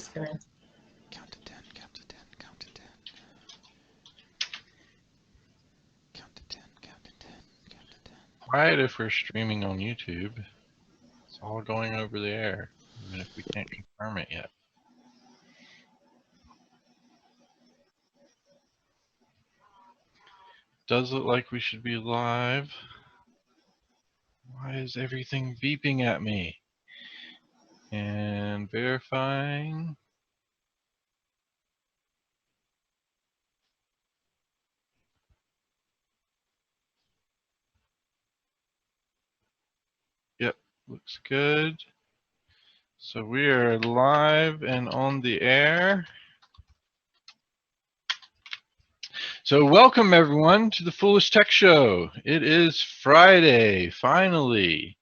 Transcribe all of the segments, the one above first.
just gonna Count to 10, count to 10, count to 10. Count to 10, count to 10, count to 10. Right, if we're streaming on YouTube, it's all going over the air, even if we can't confirm it yet. Does look like we should be live. Why is everything beeping at me? And verifying. Yep, looks good. So we are live and on the air. So welcome everyone to the Foolish Tech Show. It is Friday, finally.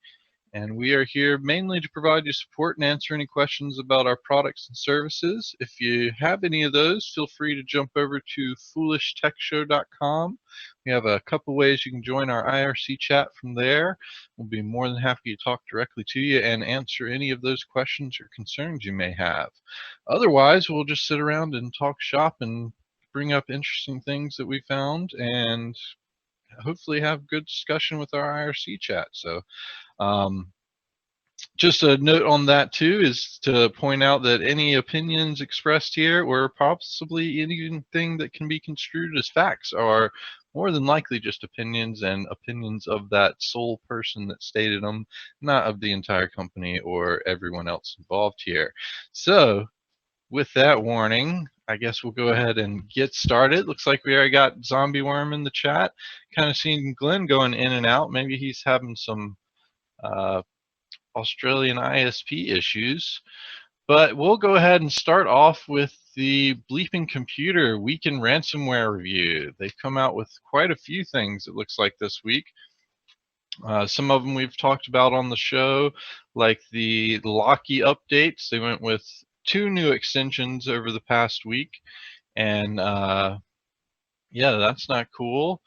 And we are here mainly to provide you support and answer any questions about our products and services. If you have any of those, feel free to jump over to foolishtechshow.com. We have a couple ways you can join our IRC chat from there. We'll be more than happy to talk directly to you and answer any of those questions or concerns you may have. Otherwise, we'll just sit around and talk shop and bring up interesting things that we found and hopefully have good discussion with our IRC chat. So just a note on that too is to point out that any opinions expressed here or possibly anything that can be construed as facts are more than likely just opinions and opinions of that sole person that stated them, not of the entire company or everyone else involved here. So with that warning, I guess we'll go ahead and get started. Looks like we already got Zombie Worm in the chat. Kind of seeing Glenn going in and out. Maybe he's having some Australian ISP issues. But we'll go ahead and start off with the Bleeping Computer Week in Ransomware Review. They've come out with quite a few things, it looks like, this week. Some of them we've talked about on the show, like the Locky updates. They went with 2 new extensions over the past week. And yeah, that's not cool.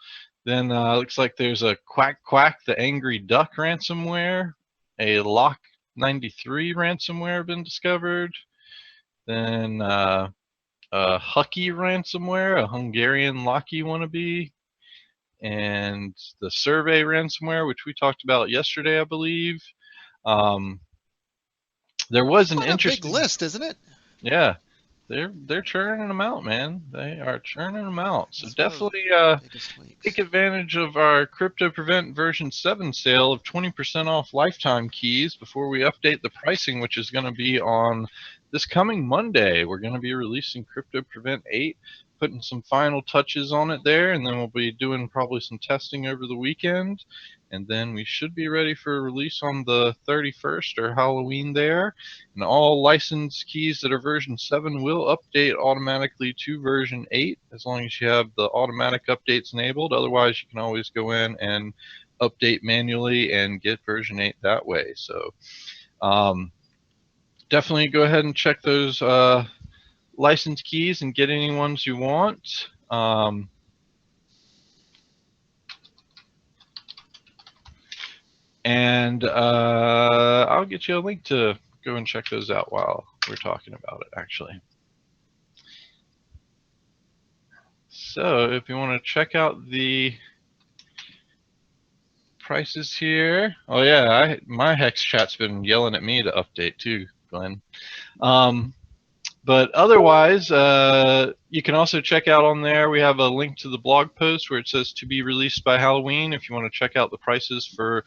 Then looks like there's a Quack Quack, the Angry Duck ransomware, a Lock 93 ransomware been discovered. Then a Hucky ransomware, a Hungarian Locky wannabe, and the Survey ransomware, which we talked about yesterday, I believe. There was an interesting big list, isn't it? Yeah. They're churning them out, man. They are churning them out. So That's definitely take take advantage of our Crypto Prevent version 7 sale of 20% off lifetime keys before we update the pricing, which is going to be on this coming Monday. We're going to be releasing Crypto Prevent 8, putting some final touches on it there, and then we'll be doing probably some testing over the weekend. And then we should be ready for release on the 31st or Halloween there. And all licensed keys that are version 7 will update automatically to version 8 as long as you have the automatic updates enabled. Otherwise, you can always go in and update manually and get version 8 that way. So definitely go ahead and check those license keys and get any ones you want. And I'll get you a link to go and check those out while we're talking about it, actually. So if you want to check out the prices here. Oh yeah, my Hex chat's been yelling at me to update too, Glenn. But otherwise, you can also check out on there. We have a link to the blog post where it says to be released by Halloween if you want to check out the prices for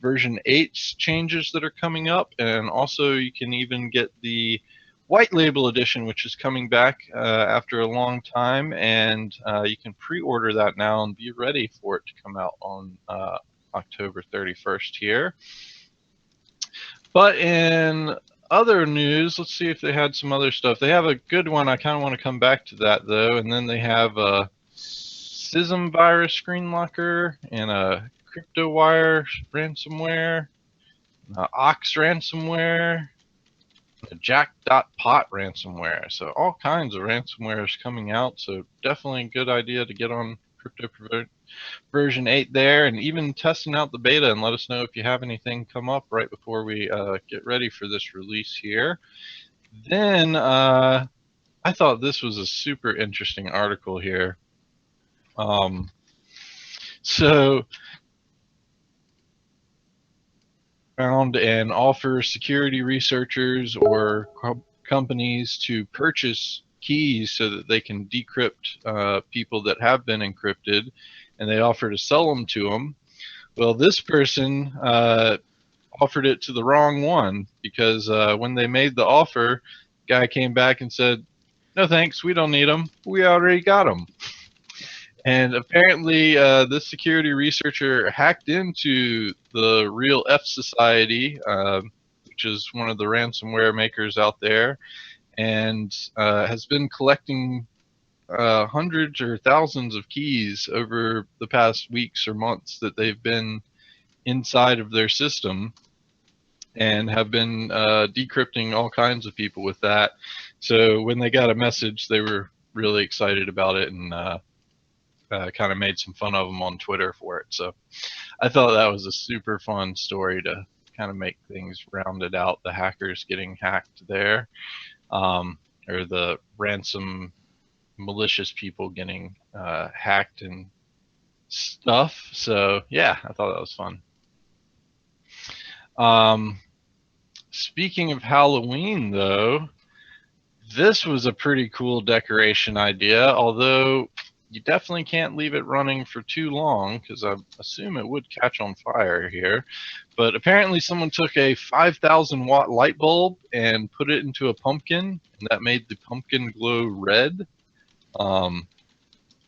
version 8's changes that are coming up. And also you can even get the white label edition, which is coming back after a long time. And you can pre-order that now and be ready for it to come out on October 31st here. But in other news, let's see if they had some other stuff. They have a good one. I kind of want to come back to that though. And then they have a Sysm virus screen locker and a CryptoWire ransomware, Ox ransomware, a Jack.pot ransomware. So all kinds of ransomware is coming out. So definitely a good idea to get on Crypto Prevent version 8 there, and even testing out the beta, and let us know if you have anything come up right before we get ready for this release here. Then I thought this was a super interesting article here. So found and offer security researchers or companies to purchase keys so that they can decrypt people that have been encrypted, and they offer to sell them to them. Well, this person offered it to the wrong one, because when they made the offer, guy came back and said, "No thanks, we don't need them. We already got them." And apparently, this security researcher hacked into the Real F Society, which is one of the ransomware makers out there, and has been collecting hundreds or thousands of keys over the past weeks or months that they've been inside of their system, and have been decrypting all kinds of people with that. So when they got a message, they were really excited about it, and kind of made some fun of them on Twitter for it. So I thought that was a super fun story to kind of make things rounded out. The hackers getting hacked there, or the ransom malicious people getting hacked and stuff. So yeah, I thought that was fun. Speaking of Halloween, though, this was a pretty cool decoration idea, although you definitely can't leave it running for too long, because I assume it would catch on fire here. But apparently someone took a 5,000 watt light bulb and put it into a pumpkin, and that made the pumpkin glow red.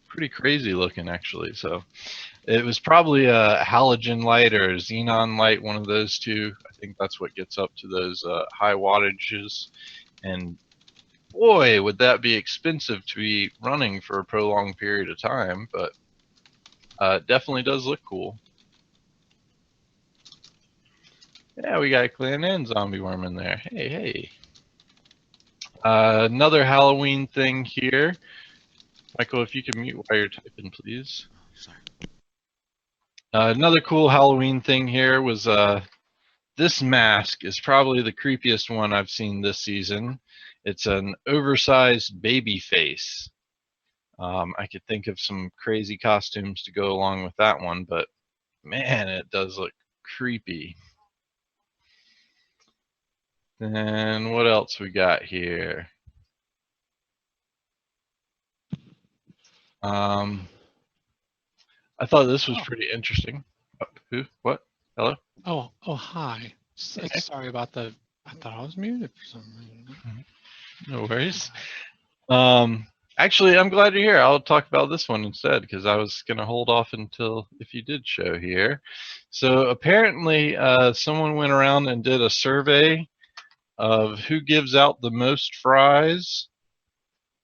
Pretty crazy looking, actually. So it was probably a halogen light or a xenon light, one of those two. I think that's what gets up to those high wattages. And boy, would that be expensive to be running for a prolonged period of time, but it definitely does look cool. Yeah, we got Clan and Zombie Worm in there. Hey, hey. Another Halloween thing here. Michael, if you can mute while you're typing, please. Oh, sorry. Another cool Halloween thing here was this mask is probably the creepiest one I've seen this season. It's an oversized baby face. I could think of some crazy costumes to go along with that one, but man, it does look creepy. And what else we got here? I thought this was pretty interesting. Oh, who? What? Hello? Oh, hi. Okay. Sorry about the. I thought I was muted for some reason. No worries. Actually, I'm glad you're here. I'll talk about this one instead, because I was going to hold off until if you did show here. So apparently, someone went around and did a survey of who gives out the most fries,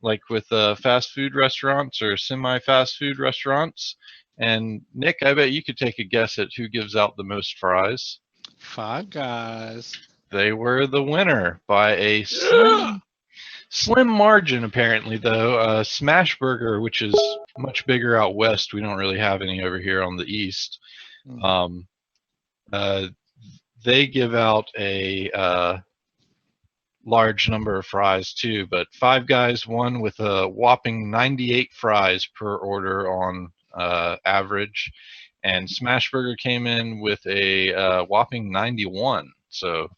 like with fast food restaurants or semi-fast food restaurants. And Nick, I bet you could take a guess at who gives out the most fries. Five Guys. They were the winner by a slim margin, apparently, though. Smash Burger, which is much bigger out west, we don't really have any over here on the east. They give out a large number of fries too, but Five Guys won with a whopping 98 fries per order on average, and Smashburger came in with a whopping 91. So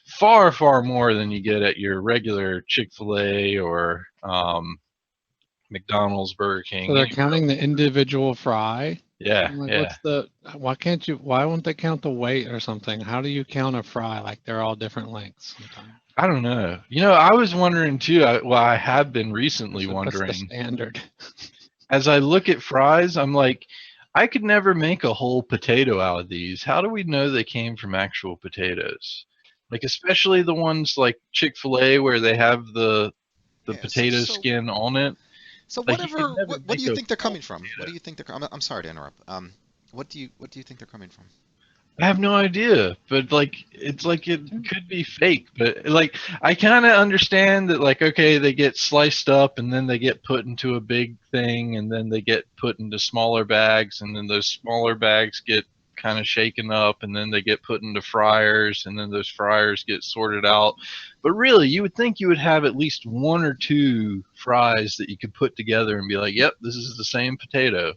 far, far more than you get at your regular Chick-fil-A or McDonald's, Burger King. So they're counting the individual fry. Yeah, I'm like, yeah. why won't they count the weight or something? How do you count a fry? Like they're all different lengths sometimes. I don't know. You know, I was wondering too. I have been recently wondering. What's the standard? As I look at fries, I'm like, I could never make a whole potato out of these. How do we know they came from actual potatoes? Like, especially the ones like Chick-fil-A where they have the potato skin on it. So Like, whatever. What do you think they're coming from? What do you think they're? I'm sorry to interrupt. What do you think they're coming from? I have no idea, but like it's like it could be fake, but like I kind of understand that, like, okay, they get sliced up and then they get put into a big thing and then they get put into smaller bags and then those smaller bags get kind of shaken up, and then they get put into fryers, and then those fryers get sorted out. But really, you would think you would have at least one or two fries that you could put together and be like, yep, this is the same potato.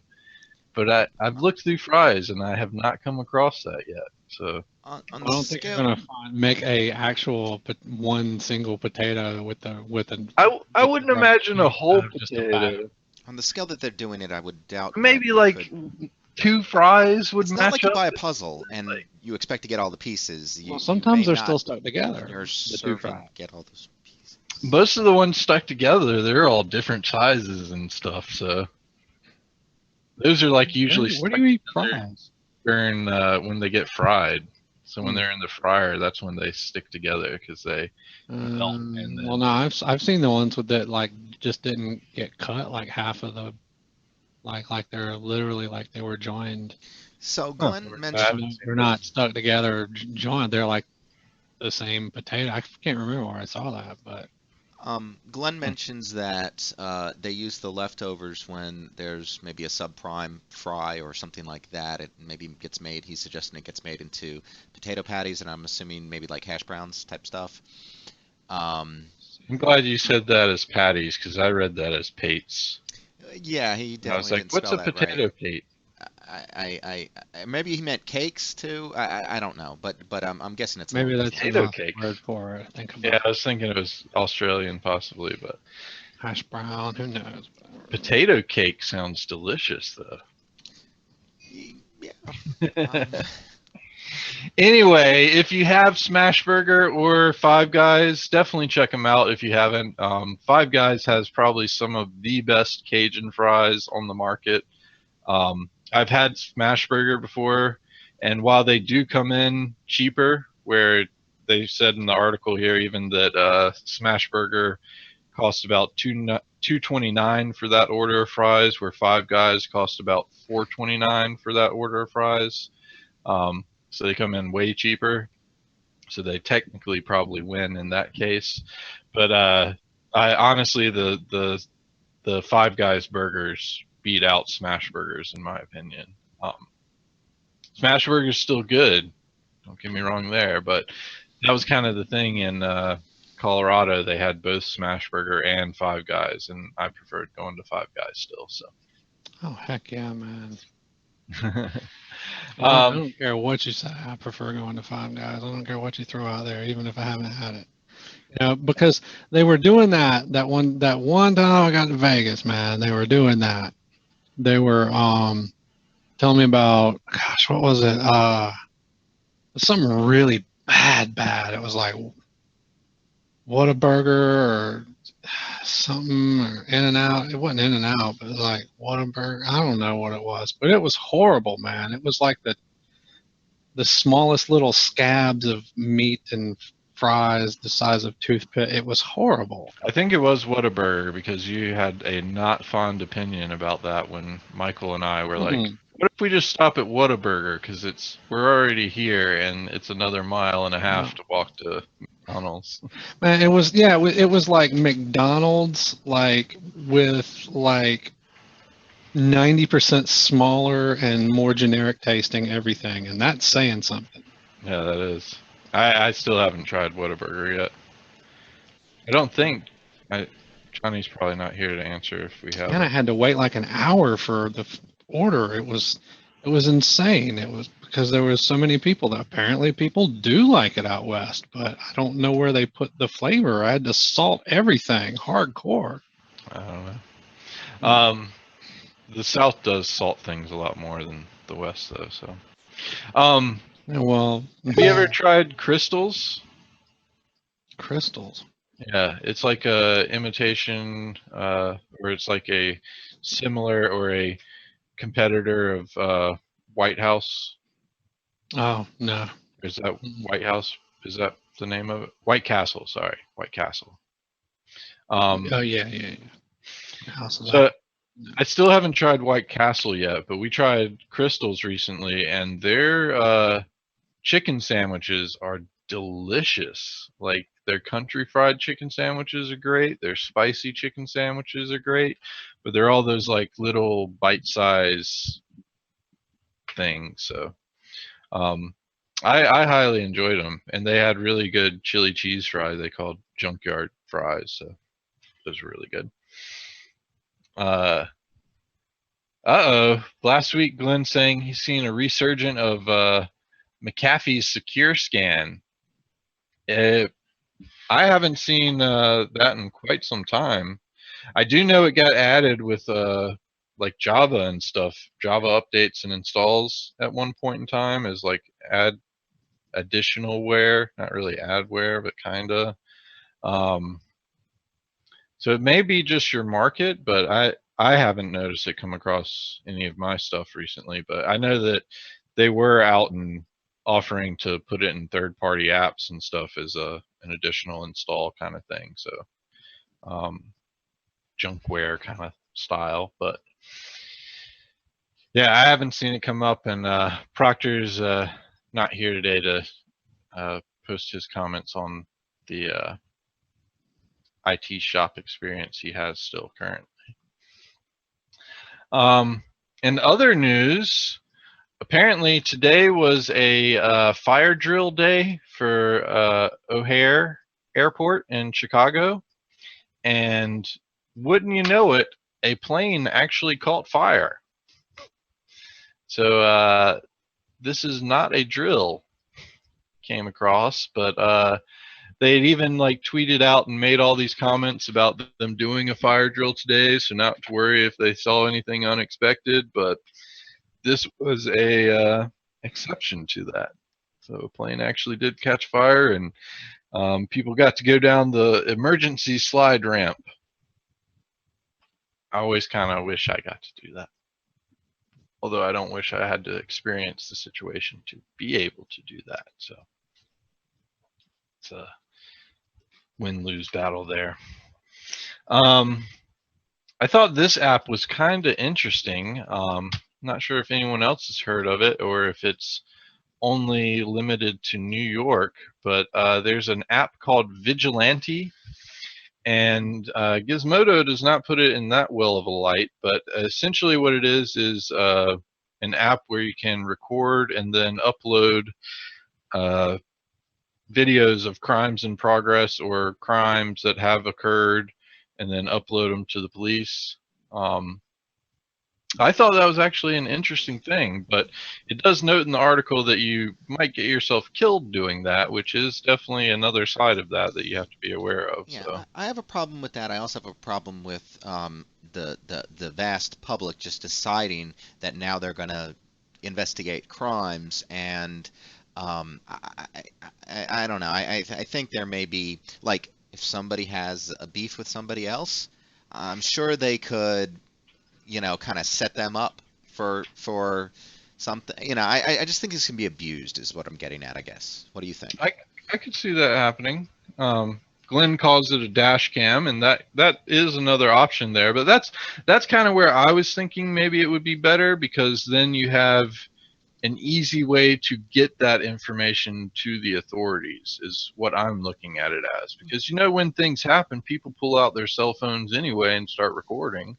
But I've looked through fries, and I have not come across that yet. So On I the don't think you're scale, gonna make a actual one single potato with a I wouldn't imagine a whole out of just a bag. potato. on the scale that they're doing it, I would doubt Maybe that like you could. two fries would It's not match like you up. buy a puzzle and you expect to get all the pieces. Well, You sometimes may they're not, still stuck when together. you're The two serving, fries. get all those pieces. Most of the ones stuck together, they're all different sizes and stuff. So those are like usually Where do stuck you eat together fries? during when they get fried. So when Hmm. they're in the fryer, that's when they stick together because they melt. And Well, then no, I've seen the ones with that like just didn't get cut, like half of the like they're literally like they were joined. So Huh. Glenn I mentioned, haven't seen They're those. not stuck together joined. They're like the same potato. I can't remember where I saw that, but Glenn mentions that they use the leftovers when there's maybe a subprime fry or something like that. It maybe gets made. He's suggesting it gets made into potato patties, and I'm assuming maybe like hash browns type stuff. Um, I'm glad you said that as patties because I read that as pates. yeah, he And I was definitely like, didn't what's spell a that right. potato pate? Maybe he meant cakes too. I don't know, but I'm guessing it's a maybe little that's different. Potato another cake. word for it. Think Yeah, about I was thinking it was Australian possibly, but hash brown. Who knows? potato cake sounds delicious though. Yeah. Anyway, if you have Smashburger or Five Guys, definitely check them out if you haven't. Five Guys has probably some of the best Cajun fries on the market. I've had Smashburger before, and while they do come in cheaper, where they said in the article here even that Smashburger cost about $2.29 for that order of fries, where Five Guys cost about $4.29 for that order of fries. So they come in way cheaper. So they technically probably win in that case. But I honestly the Five Guys burgers beat out Smash Burgers in my opinion. Smash Burgers still good. Don't get me wrong there, but that was kind of the thing in Colorado. They had both Smash Burger and Five Guys, and I preferred going to Five Guys still. So. Oh heck yeah, man! I um, don't care what you say. I prefer going to Five Guys. I don't care what you throw out there, even if I haven't had it. You know, because they were doing that one time I got to Vegas, man. They were doing that. They were telling me about, gosh, what was it? Something really bad. It was like Whataburger or something, or In and Out. It wasn't In and Out, but it was like Whataburger. I don't know what it was, but it was horrible, man. It was like the smallest little scabs of meat and fries the size of toothpick. It was horrible. I think it was Whataburger because you had a not fond opinion about that when Michael and I were like, Mhm. what if we just stop at Whataburger because we're already here and it's another mile and a half to walk to McDonald's. Man, it was, yeah, it was like McDonald's, like with like 90% smaller and more generic tasting everything, and that's saying something. Yeah, that is. I still haven't tried Whataburger yet. I don't think. Johnny's probably not here to answer if we have And I it. had to wait like an hour for the order. It was insane. It was because there was so many people that apparently people do like it out west, but I don't know where they put the flavor. I had to salt everything hardcore. I don't know. The South does salt things a lot more than the West, though. So, Yeah, well, have you ever tried crystals? crystals. Yeah, it's like a imitation, or it's like a similar or a competitor of White House. Oh no. Is that White House? Is that the name of it? White Castle. Sorry, White Castle. Oh yeah. House of So that. I still haven't tried White Castle yet, but we tried Crystals recently, and their chicken sandwiches are delicious. Like their country fried chicken sandwiches are great. Their spicy chicken sandwiches are great, but they're all those like little bite size things. So I highly enjoyed them, and they had really good chili cheese fries. They called junkyard fries, so those were really good. Last week, Glenn saying he's seen a resurgence of McAfee's secure scan. I haven't seen that in quite some time. I do know it got added with like Java and stuff, Java updates and installs at one point in time as like add additional ware, not really adware, but kinda. Um, so it may be just your market, but I haven't noticed it come across any of my stuff recently. But I know that they were out and offering to put it in third-party apps and stuff as an additional install kind of thing. So junkware kind of style, but yeah, I haven't seen it come up, and Proctor's not here today to post his comments on the IT shop experience he has still currently. In other news, apparently today was a fire drill day for O'Hare Airport in Chicago, and wouldn't you know it, a plane actually caught fire. So this is not a drill, came across, but they'd even like tweeted out and made all these comments about them doing a fire drill today, so not to worry if they saw anything unexpected, but this was a exception to that. So a plane actually did catch fire, and people got to go down the emergency slide ramp. I always kind of wish I got to do that. Although I don't wish I had to experience the situation to be able to do that. So it's a win-lose battle there. I thought this app was kind of interesting. Not sure if anyone else has heard of it or if it's only limited to New York, but there's an app called Vigilante, and Gizmodo does not put it in that well of a light, but essentially what it is an app where you can record and then upload videos of crimes in progress or crimes that have occurred and then upload them to the police. I thought that was actually an interesting thing, but it does note in the article that you might get yourself killed doing that, which is definitely another side of that you have to be aware of. Yeah, So. I have a problem with that. I also have a problem with the vast public just deciding that now they're going to investigate crimes, and I don't know. I think there may be, like, if somebody has a beef with somebody else, I'm sure they could, kind of set them up for something. I just think this can be abused, is what I'm getting at, I guess. What do you think? I could see that happening. Glenn calls it a dash cam, and that is another option there. But that's kind of where I was thinking maybe it would be better, because then you have an easy way to get that information to the authorities, is what I'm looking at it as. Because when things happen, people pull out their cell phones anyway and start recording.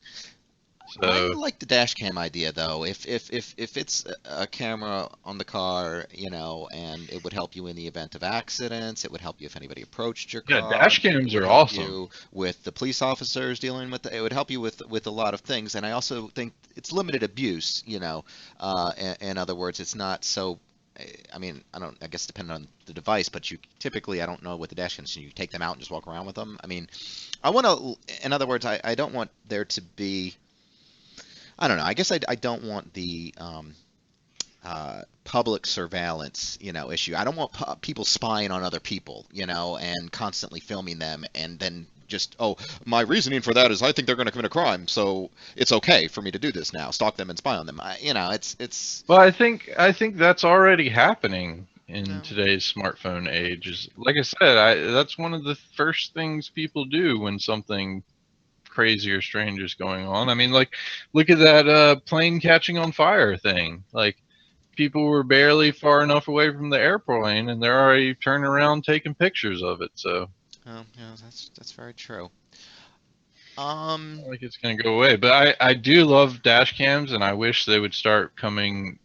I So like the dash cam idea, though. If it's a camera on the car, and it would help you in the event of accidents, it would help you if anybody approached your yeah, car. dash It cams would are help awesome. you with the police officers dealing with it would help you with a lot of things. And I also think it's limited abuse. In other words, it's not so. I mean, I guess depending on the device, but typically, I don't know with the dash cams, you take them out and just walk around with them. I mean, I want to. In other words, I don't want there to be. I don't know. I guess I don't want the public surveillance, issue. I don't want people spying on other people, and constantly filming them, and then just, oh, my reasoning for that is I think they're going to commit a crime, so it's okay for me to do this now, stalk them and spy on them. It's. Well, I think that's already happening in No. today's smartphone age. Like I said, that's one of the first things people do when something crazy or strange is going on. I mean, like, look at that plane catching on fire thing. Like, people were barely far enough away from the airplane, and they're already turning around taking pictures of it. So, Oh, yeah, that's very true. not like it's going to go away. But I do love dash cams, and I wish they would start coming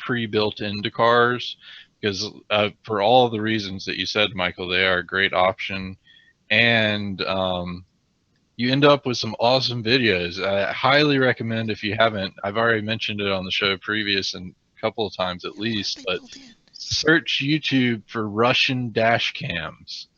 pre-built into cars, because for all the reasons that you said, Michael, they are a great option, and you end up with some awesome videos. I highly recommend, if you haven't, I've already mentioned it on the show previous and a couple of times at least, but search YouTube for Russian dash cams.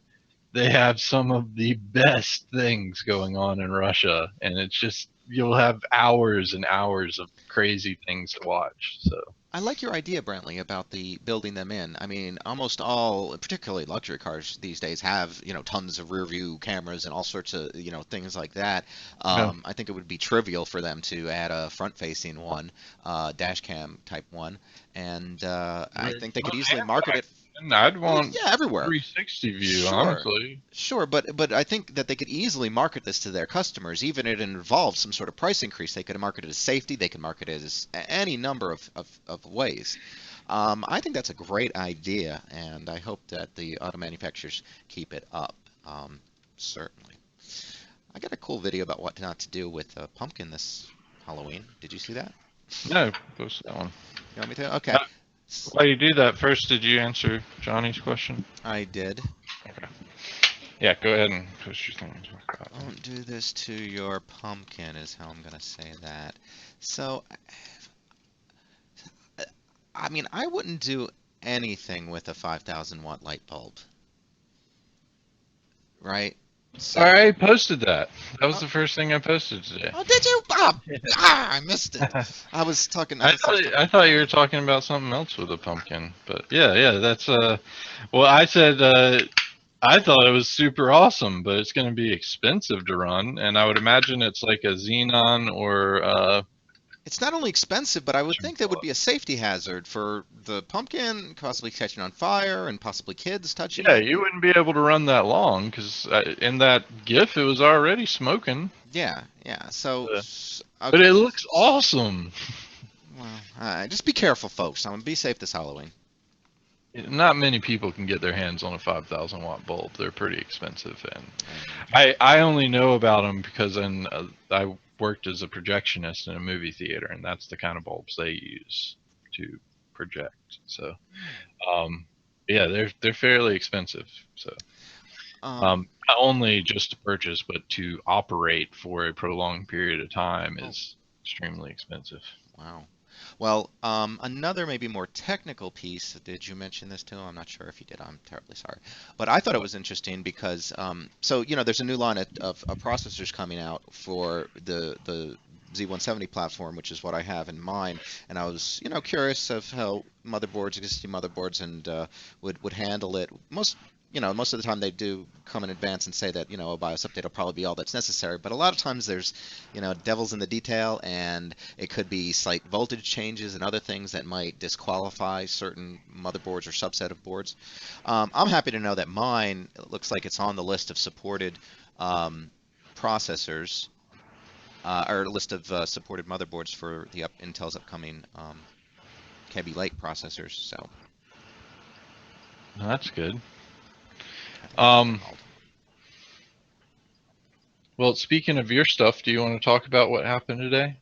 They have some of the best things going on in Russia, and it's just, you'll have hours and hours of crazy things to watch. So I like your idea, Brantley, about the building them in. I mean, almost all, particularly luxury cars these days, have tons of rear view cameras and all sorts of things like that. yeah. I think it would be trivial for them to add a front-facing one, dash cam type one, and I think they could easily market it. And I'd want Yeah, everywhere. 360 view, Sure. honestly. Sure, but I think that they could easily market this to their customers, even if it involved some sort of price increase. They could market it as safety. They could market it as any number of ways. I think that's a great idea, and I hope that the auto manufacturers keep it up. Certainly. I got a cool video about what not to do with a pumpkin this Halloween. Did you see that? No, post that one. You want me to? Okay. While you do that, first, did you answer Johnny's question? I did. Okay. Yeah, go ahead and post your thing. Don't do this to your pumpkin is how I'm going to say that. So, I mean, I wouldn't do anything with a 5,000 watt light bulb. Right? So, I already posted that. That was the first thing I posted today. oh, did you? I missed it. I was talking. I thought you were talking about something else with a pumpkin, but yeah, that's well, I said I thought it was super awesome, but it's going to be expensive to run, and I would imagine it's like a xenon or it's not only expensive, but I would think that would be a safety hazard for the pumpkin possibly catching on fire and possibly kids touching yeah, it. you wouldn't be able to run that long because in that GIF it was already smoking. Yeah. So, But okay. it looks awesome. Well, just be careful, folks. I'm gonna be safe this Halloween. Not many people can get their hands on a 5,000 watt bulb. They're pretty expensive, and I only know about them because I worked as a projectionist in a movie theater, and that's the kind of bulbs they use to project. So, yeah, they're fairly expensive. So, not only just to purchase, but to operate for a prolonged period of time is extremely expensive. Wow. Well, another maybe more technical piece. Did you mention this too? I'm not sure if you did. I'm terribly sorry. But I thought it was interesting because, so there's a new line of processors coming out for the Z170 platform, which is what I have in mind. And I was, curious of how existing motherboards, and would handle it. Most of the time they do come in advance and say that, a BIOS update will probably be all that's necessary. But a lot of times there's, devil's in the detail, and it could be slight voltage changes and other things that might disqualify certain motherboards or subset of boards. I'm happy to know that mine, it looks like it's on the list of supported processors, or list of supported motherboards for the Intel's upcoming Kaby Lake processors. So That's good. called. Well, speaking of your stuff, do you want to talk about what happened today,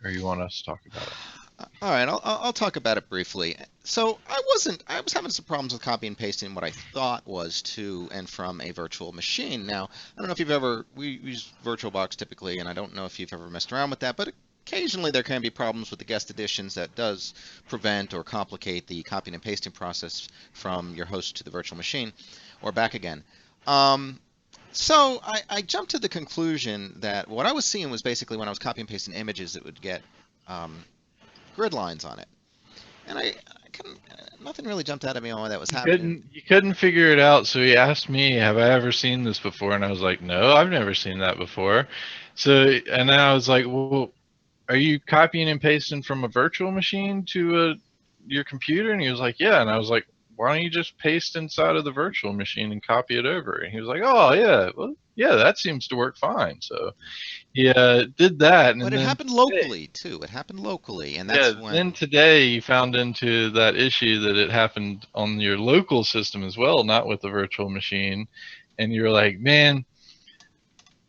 or you want us to talk about it? All right, I'll talk about it briefly. So I was having some problems with copy and pasting what I thought was to and from a virtual machine. Now, I don't know if we use VirtualBox typically, and I don't know if you've ever messed around with that, but occasionally there can be problems with the guest editions that does prevent or complicate the copying and pasting process from your host to the virtual machine or back again. So I jumped to the conclusion that what I was seeing was basically when I was copy and pasting images, it would get grid lines on it, and I couldn't. Nothing really jumped out at me on why that was happening. You couldn't figure it out, so he asked me, "Have I ever seen this before?" And I was like, "No, I've never seen that before." So, and then I was like, "Well, are you copying and pasting from a virtual machine to your computer?" And he was like, "Yeah." And I was like, "Why don't you just paste inside of the virtual machine and copy it over?" And he was like, "Oh yeah, well yeah, that seems to work fine." So he did that, and But it then happened locally too. It happened locally, and that's when. Then today you found into that issue that it happened on your local system as well, not with the virtual machine, and you're like, "Man,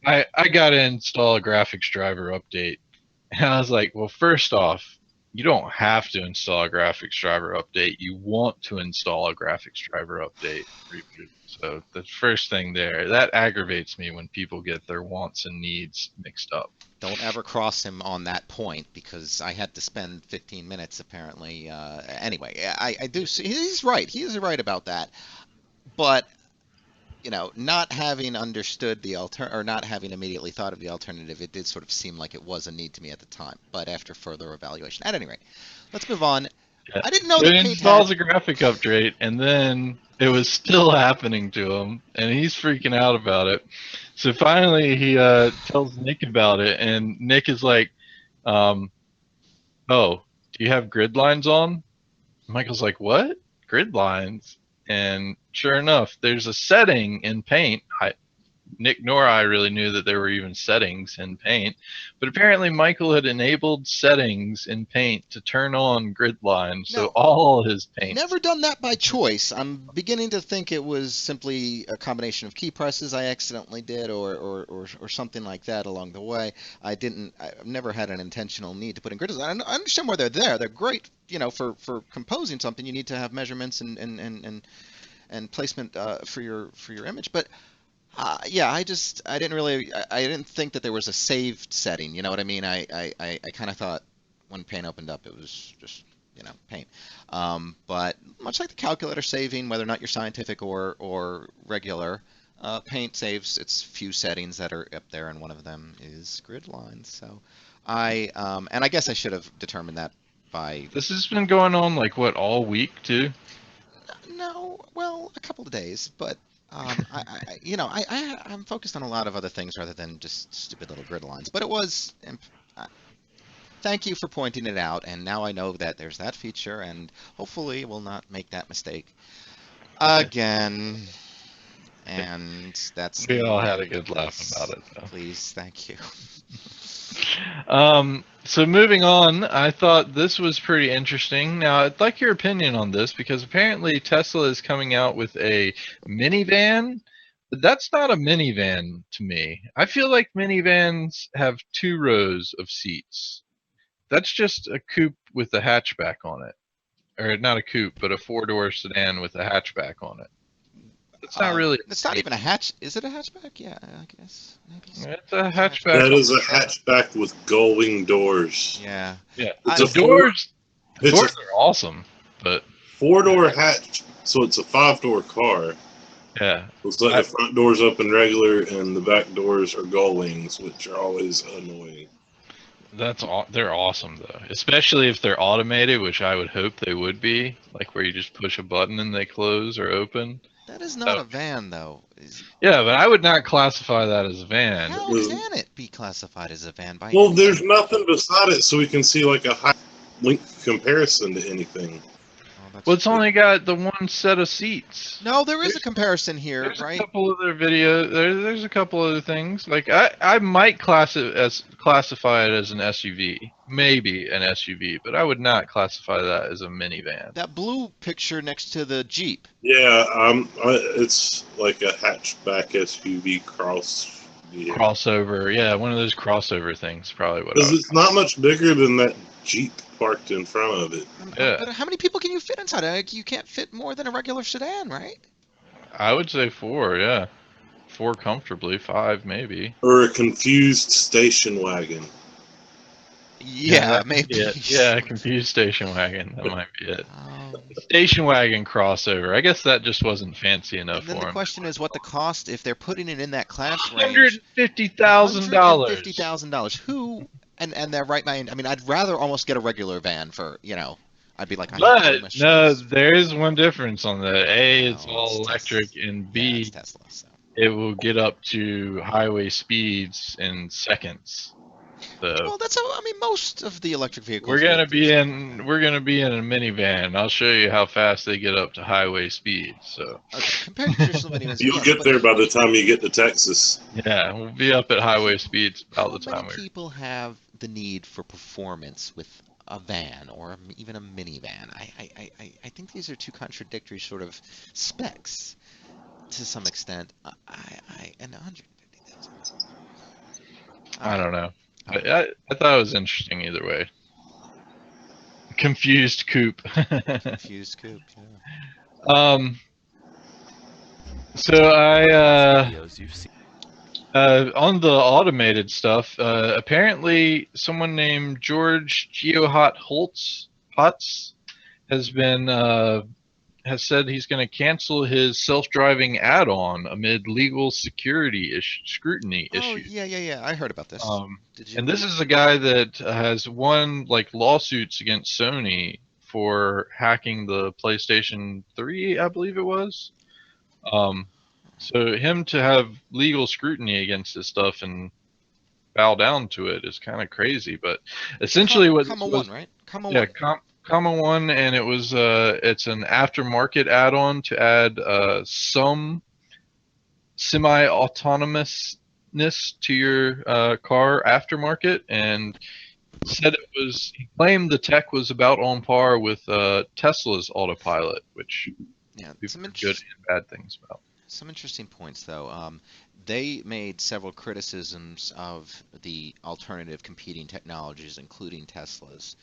I got to install a graphics driver update." And I was like, "Well, first off, you don't have to install a graphics driver update. You want to install a graphics driver update reboot. So the first thing there, that aggravates me when people get their wants and needs mixed up. Don't ever cross him on that point, because I had to spend 15 minutes apparently. Anyway, I do see he's right. He is right about that. But not having understood the or not having immediately thought of the alternative, it did sort of seem like it was a need to me at the time. But after further evaluation, at any rate, let's move on. Yeah. I didn't know So that he Paint installs had. a graphic update, and then it was still happening to him, and he's freaking out about it. So finally, he tells Nick about it, and Nick is like, "Oh, do you have grid lines on?" Michael's like, "What? Grid lines?" And sure enough, there's a setting in Paint. Nick nor I really knew that there were even settings in Paint, but apparently Michael had enabled settings in Paint to turn on grid lines, so No, all his Paint. never done that by choice. I'm beginning to think it was simply a combination of key presses I accidentally did, or something like that along the way. I've never had an intentional need to put in grid design. I understand why they're there. They're great, for composing something. You need to have measurements and placement for your image. But yeah, I didn't think that there was a saved setting. You know what I mean? I kind of thought when Paint opened up, it was just Paint. But much like the calculator saving, whether or not you're scientific or regular, Paint saves its few settings that are up there, and one of them is grid lines. So and I guess I should have determined that by. This has been going on like what, all week too? No, well, a couple of days, but I'm focused on a lot of other things rather than just stupid little grid lines. But it was. Thank you for pointing it out, and now I know that there's that feature, and hopefully we'll not make that mistake again. And that's. We the all had a end good of laugh this. about it, though. Please, thank you. So moving on, I thought this was pretty interesting. Now, I'd like your opinion on this, because apparently Tesla is coming out with a minivan, but that's not a minivan to me. I feel like minivans have 2 rows of seats. That's just a coupe with a hatchback on it. Or not a coupe, but a 4-door sedan with a hatchback on it. It's not really a It's not minivan. even a hatch. Is it a hatchback? Yeah, I guess. Maybe so. It's a hatchback. That is a hatchback with gullwing doors. Yeah. Yeah, It's the a doors It's are awesome, but 4-door hatch, so it's a 5-door car. yeah, Looks like the front door's open regular and the back doors are gull wings, which are always annoying. they're awesome though, especially if they're automated, which I would hope they would be, like where you just push a button and they close or open. That is not a van, though. Yeah, but I would not classify that as a van. How can it be classified as a van by Well, any there's standard? nothing beside it, so we can see like a high link comparison to anything. Oh, that's Well, it's true. only got the one set of seats. No, there is a comparison here, There's right? a couple other there's a couple other things. Like I might classify it as an SUV, maybe an SUV, but I would not classify that as a minivan. That blue picture next to the Jeep. Yeah, it's like a hatchback SUV cross. Yeah. Crossover, yeah, one of those crossover things, probably what I Because would it's not much bigger than that Jeep parked in front of it. Yeah. But how many people can you fit inside? You can't fit more than a regular sedan, right? I would say 4, yeah. 4 comfortably, 5 maybe. Or a confused station wagon. Yeah, maybe. Yeah, confused station wagon. That might be it. Um, Station wagon crossover. I guess that just wasn't fancy enough and then for the him. question is what the cost, if they're putting it in that class range. $150,000. $150,000. Who? And they're right. I mean, I'd rather almost get a regular van for, I'd be like, But no, there is one difference on that. A, it's No, all it's electric, Tesla. and Yeah, B, it's Tesla. So. it will get up to highway speeds in seconds. So Well, I mean, most of the electric vehicles. we're gonna be in a minivan. I'll show you how fast they get up to highway speed. So Okay, compared to traditional minivans. You'll yes, get but there by the time you get to Texas. yeah, we'll be up at highway speeds about the How time many people have the need for performance with a van or even a minivan? I think these are two contradictory sort of specs to some extent. And 150,000. I don't know. But I thought it was interesting either way. Confused coupe. Confused coupe. Yeah. So I Videos you've seen. on the automated stuff, apparently someone named George Geohot Hotz has been has said he's going to cancel his self-driving add-on amid legal security scrutiny Oh issues. yeah. I heard about this. Did you? And this is a guy that has won like lawsuits against Sony for hacking the PlayStation 3, I believe it was. So him to have legal scrutiny against this stuff and bow down to it is kind of crazy. But essentially, what this Comma was, One, right? Comma yeah, One. Comma One, and it was it's an aftermarket add-on to add some semi-autonomousness to your car aftermarket, and said it was. He claimed the tech was about on par with Tesla's autopilot, which Yeah. people heard good and bad things about. Some interesting points, though. They made several criticisms of the alternative competing technologies, including Tesla's.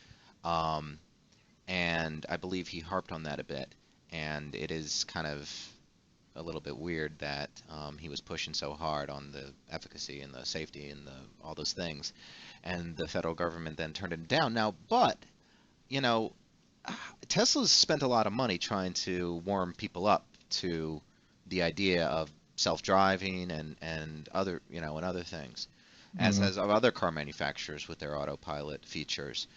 And I believe he harped on that a bit. And it is kind of a little bit weird that he was pushing so hard on the efficacy and the safety and all those things. And the federal government then turned it down. Now, but, you know, Tesla's spent a lot of money trying to warm people up to the idea of self-driving and other and other things, as of other car manufacturers with their autopilot features.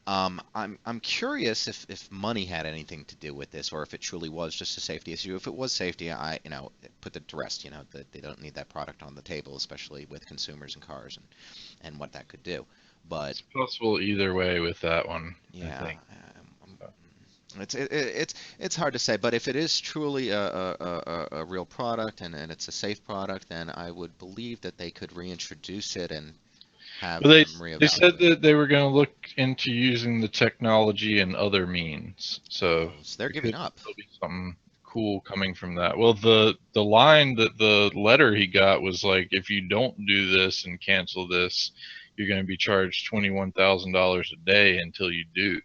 I'm curious if money had anything to do with this, or if it truly was just a safety issue. If it was safety, I put that to rest. That they don't need that product on the table, especially with consumers and cars and what that could do. But It's possible either way with that one. yeah, I think. it's hard to say. But if it is truly a real product and it's a safe product, then I would believe that they could reintroduce it and have Well, them they said reevaluate. that they were going to look into using the technology in other means. So So they're it giving could up. still be something cool coming from that. Well, the line that the letter he got was like, if you don't do this and cancel this, you're going to be charged $21,000 a day until you do.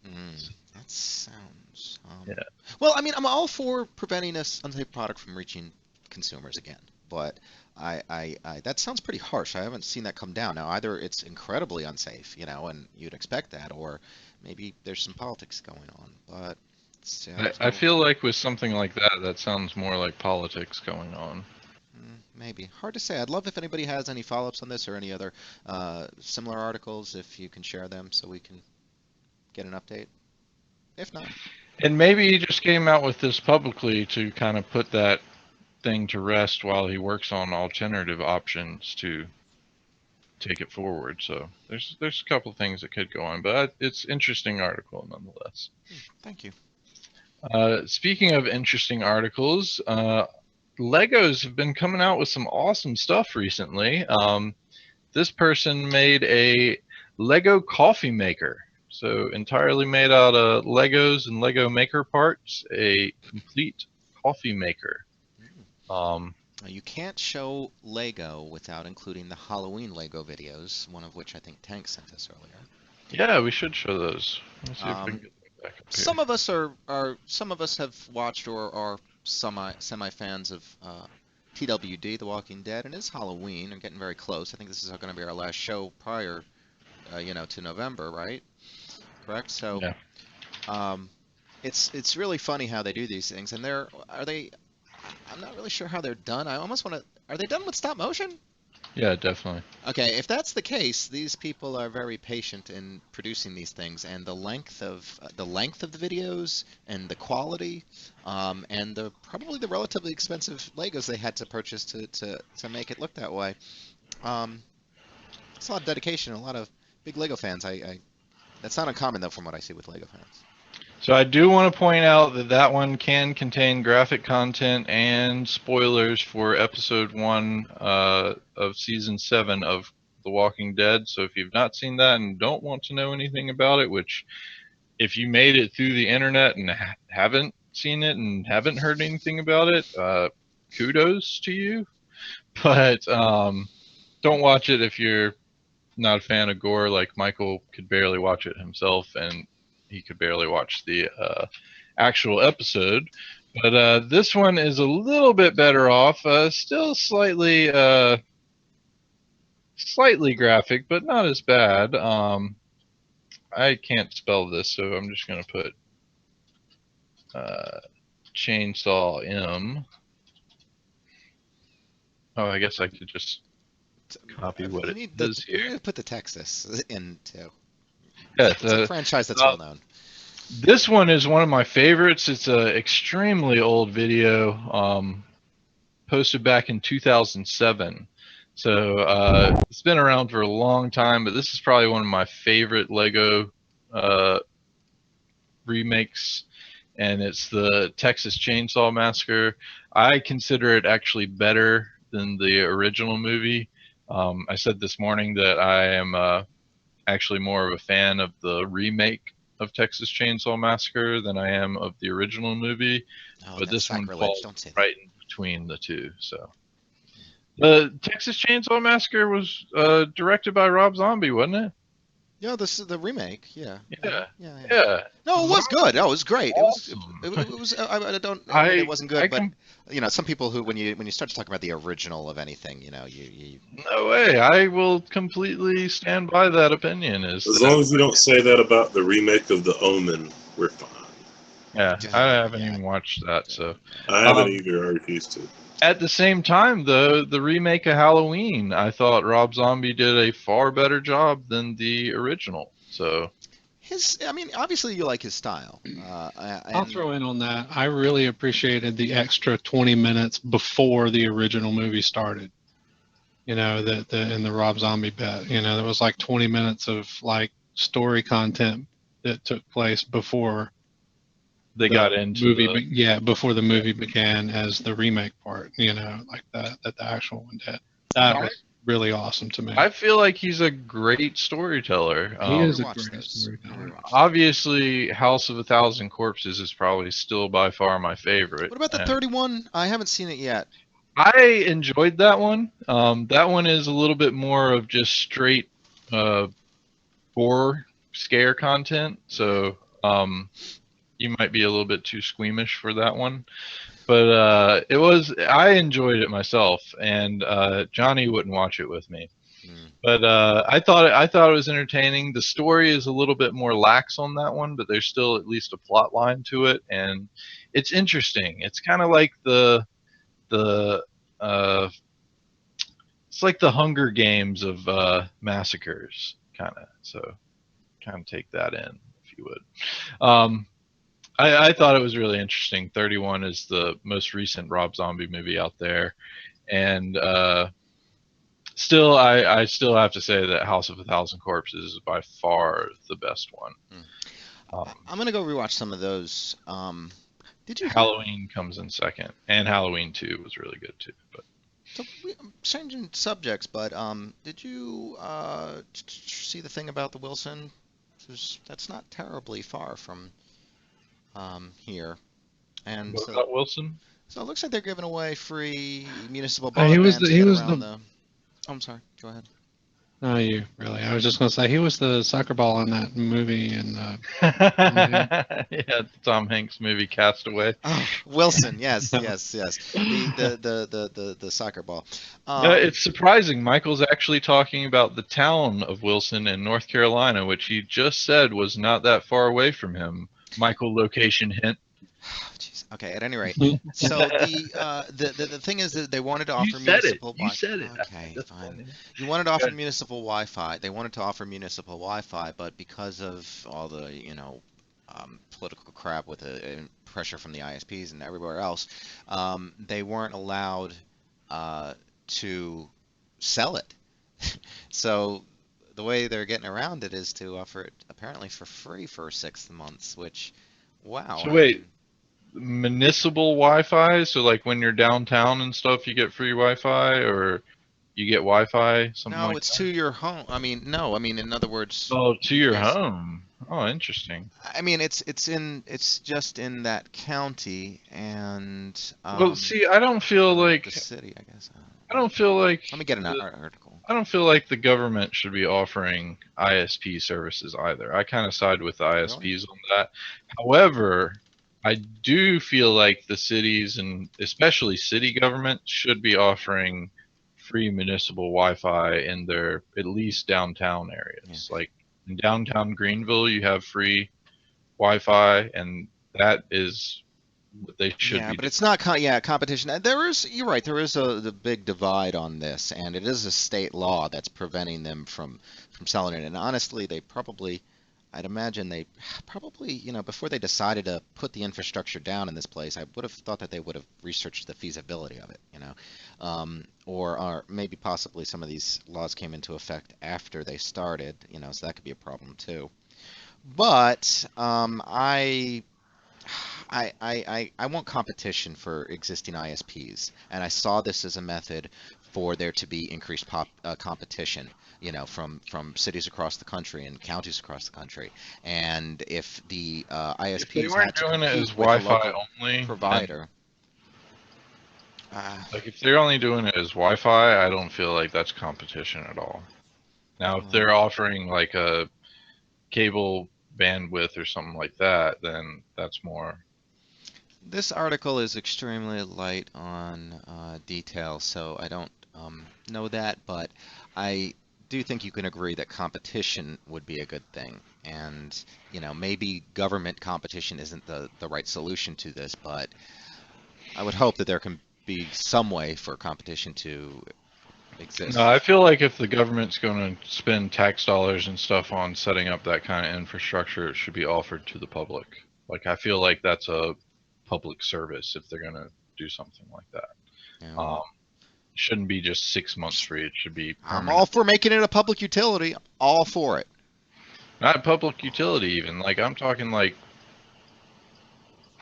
That sounds. Yeah. Well, I mean, I'm all for preventing this unsafe product from reaching consumers again, but I that sounds pretty harsh. I haven't seen that come down. Now, either it's incredibly unsafe, and you'd expect that, or maybe there's some politics going on. But I feel like with something like that, that sounds more like politics going on. maybe hard to say. I'd love if anybody has any follow-ups on this or any other similar articles, if you can share them so we can get an update. If not. And maybe he just came out with this publicly to kind of put that thing to rest while he works on alternative options to take it forward. So there's a couple of things that could go on, but it's interesting article nonetheless. Thank you. Speaking of interesting articles, Legos have been coming out with some awesome stuff recently. This person made a Lego coffee maker. So entirely made out of Legos and Lego maker parts, a complete coffee maker. You can't show Lego without including the Halloween Lego videos, one of which I think Tank sent us earlier. Yeah, we should show those. Let's see if we can get them back up here. Some of us have watched or are semi fans of TWD, The Walking Dead, and it's Halloween. I'm getting very close. I think this is going to be our last show prior, to November, right? Correct. So, yeah. It's really funny how they do these things, and I'm not really sure how they're done. I almost want to. Are they done with stop motion? Yeah, definitely. Okay, if that's the case, these people are very patient in producing these things, and the length of the videos and the quality, and probably the relatively expensive Legos they had to purchase to make it look that way. It's a lot of dedication. A lot of big Lego fans. That's not uncommon though, from what I see with Lego fans. So I do want to point out that one can contain graphic content and spoilers for episode 1 of season 7 of The Walking Dead. So if you've not seen that and don't want to know anything about it, which if you made it through the internet and haven't seen it and haven't heard anything about it, kudos to you. But don't watch it if you're not a fan of gore. Like Michael could barely watch it himself, and he could barely watch the actual episode. But this one is a little bit better off. Still slightly graphic, but not as bad. I can't spell this, so I'm just going to put Chainsaw M. Oh, I guess I could just copy what it is here. You need to put the Texas in too. Yeah, It's a franchise that's well known. This one is one of my favorites. It's an extremely old video, posted back in 2007. So it's been around for a long time, but this is probably one of my favorite Lego remakes, and it's the Texas Chainsaw Massacre. I consider it actually better than the original movie. I said this morning that I am actually more of a fan of the remake of Texas Chainsaw Massacre than I am of the original movie, but this one falls right in between the two. So the Texas Chainsaw Massacre was directed by Rob Zombie, wasn't it? Yeah, this is the remake. Yeah. No, it was good. No, it was great. Awesome. It was. It wasn't good, but you know, some people who when you start to talk about the original of anything, you know, you. No way. I will completely stand by that opinion. As long as you don't say that about the remake of The Omen, we're fine. Yeah, I haven't even watched that, so. I haven't either. I refuse to. At the same time, though, the remake of Halloween, I thought Rob Zombie did a far better job than the original. So, obviously you like his style. I'll throw in on that. I really appreciated the extra 20 minutes before the original movie started. You know, in the Rob Zombie bit, you know, there was like 20 minutes of like story content that took place before they got into before the movie began as the remake part, you know, like that the actual one did. That was really awesome to me. I feel like he's a great storyteller. He is a great storyteller. Obviously, House of a Thousand Corpses is probably still by far my favorite. What about the 31? I haven't seen it yet. I enjoyed that one. That one is a little bit more of just straight gore scare content, so you might be a little bit too squeamish for that one. But I enjoyed it myself, and Johnny wouldn't watch it with me. But I thought it was entertaining. The story is a little bit more lax on that one, but there's still at least a plot line to it, and it's interesting. It's kind of like it's like the Hunger Games of massacres, kind of. So kind of take that in, if you would. I thought it was really interesting. 31 is the most recent Rob Zombie movie out there, and still, I still have to say that House of a Thousand Corpses is by far the best one. I'm gonna go rewatch some of those. Did you? Halloween comes in second, and Halloween 2 was really good too. But so I'm changing subjects, but did you see the thing about the Wilson? That's not terribly far from here. And what about Wilson? So it looks like they're giving away free municipal broadband. I'm sorry. Go ahead. No, you really. I was just going to say he was the soccer ball in that movie, and yeah, Tom Hanks movie Castaway. Oh, Wilson, yes. The soccer ball. It's surprising. Michael's actually talking about the town of Wilson in North Carolina, which he just said was not that far away from him. Michael, location hint. Jeez. Okay. At any rate, so the thing is that they wanted to offer municipal Wi-Fi. You said it. Okay, fine. You wanted to offer municipal Wi-Fi. They wanted to offer municipal Wi-Fi, but because of all the political crap with the pressure from the ISPs and everywhere else, they weren't allowed to sell it. So the way they're getting around it is to offer it apparently for free for 6 months, which, wow. So wait. Municipal Wi-Fi, so like when you're downtown and stuff, you get free Wi-Fi, or you get Wi-Fi, something like that? No, it's to your home. In other words. Oh, to your home. Oh, interesting. I mean, it's just in that county, and well, see, I don't feel like the city, I guess. I don't feel like Let me get an article. I don't feel like the government should be offering ISP services either. I kind of side with the ISPs on that. However, I do feel like the cities and especially city government should be offering free municipal Wi-Fi in their at least downtown areas. Like in downtown Greenville, you have free Wi-Fi, and that is what they should be But doing. it's not competition. You're right, there is the big divide on this, and it is a state law that's preventing them from selling it. And honestly, I'd imagine they probably, before they decided to put the infrastructure down in this place, I would have thought that they would have researched the feasibility of it, or maybe possibly some of these laws came into effect after they started, so that could be a problem too. But I want competition for existing ISPs, and I saw this as a method for there to be increased competition, from cities across the country and counties across the country. And if the If they ISPs weren't had to doing it as compete with the Wi-Fi local only, provider, like if they're only doing it as Wi-Fi, I don't feel like that's competition at all. Now, if they're offering like a cable bandwidth or something like that, then that's more. this article is extremely light on detail, so I don't know that, but I do think you can agree that competition would be a good thing. And, maybe government competition isn't the right solution to this, but I would hope that there can be some way for competition to exist. No, I feel like if the government's going to spend tax dollars and stuff on setting up that kind of infrastructure, it should be offered to the public. Like, I feel like that's a public service if they're going to do something like that. Yeah. It shouldn't be just 6 months free. It should be I'm permanent. all for making it a public utility. I'm all for it. Not public utility even. Like, I'm talking like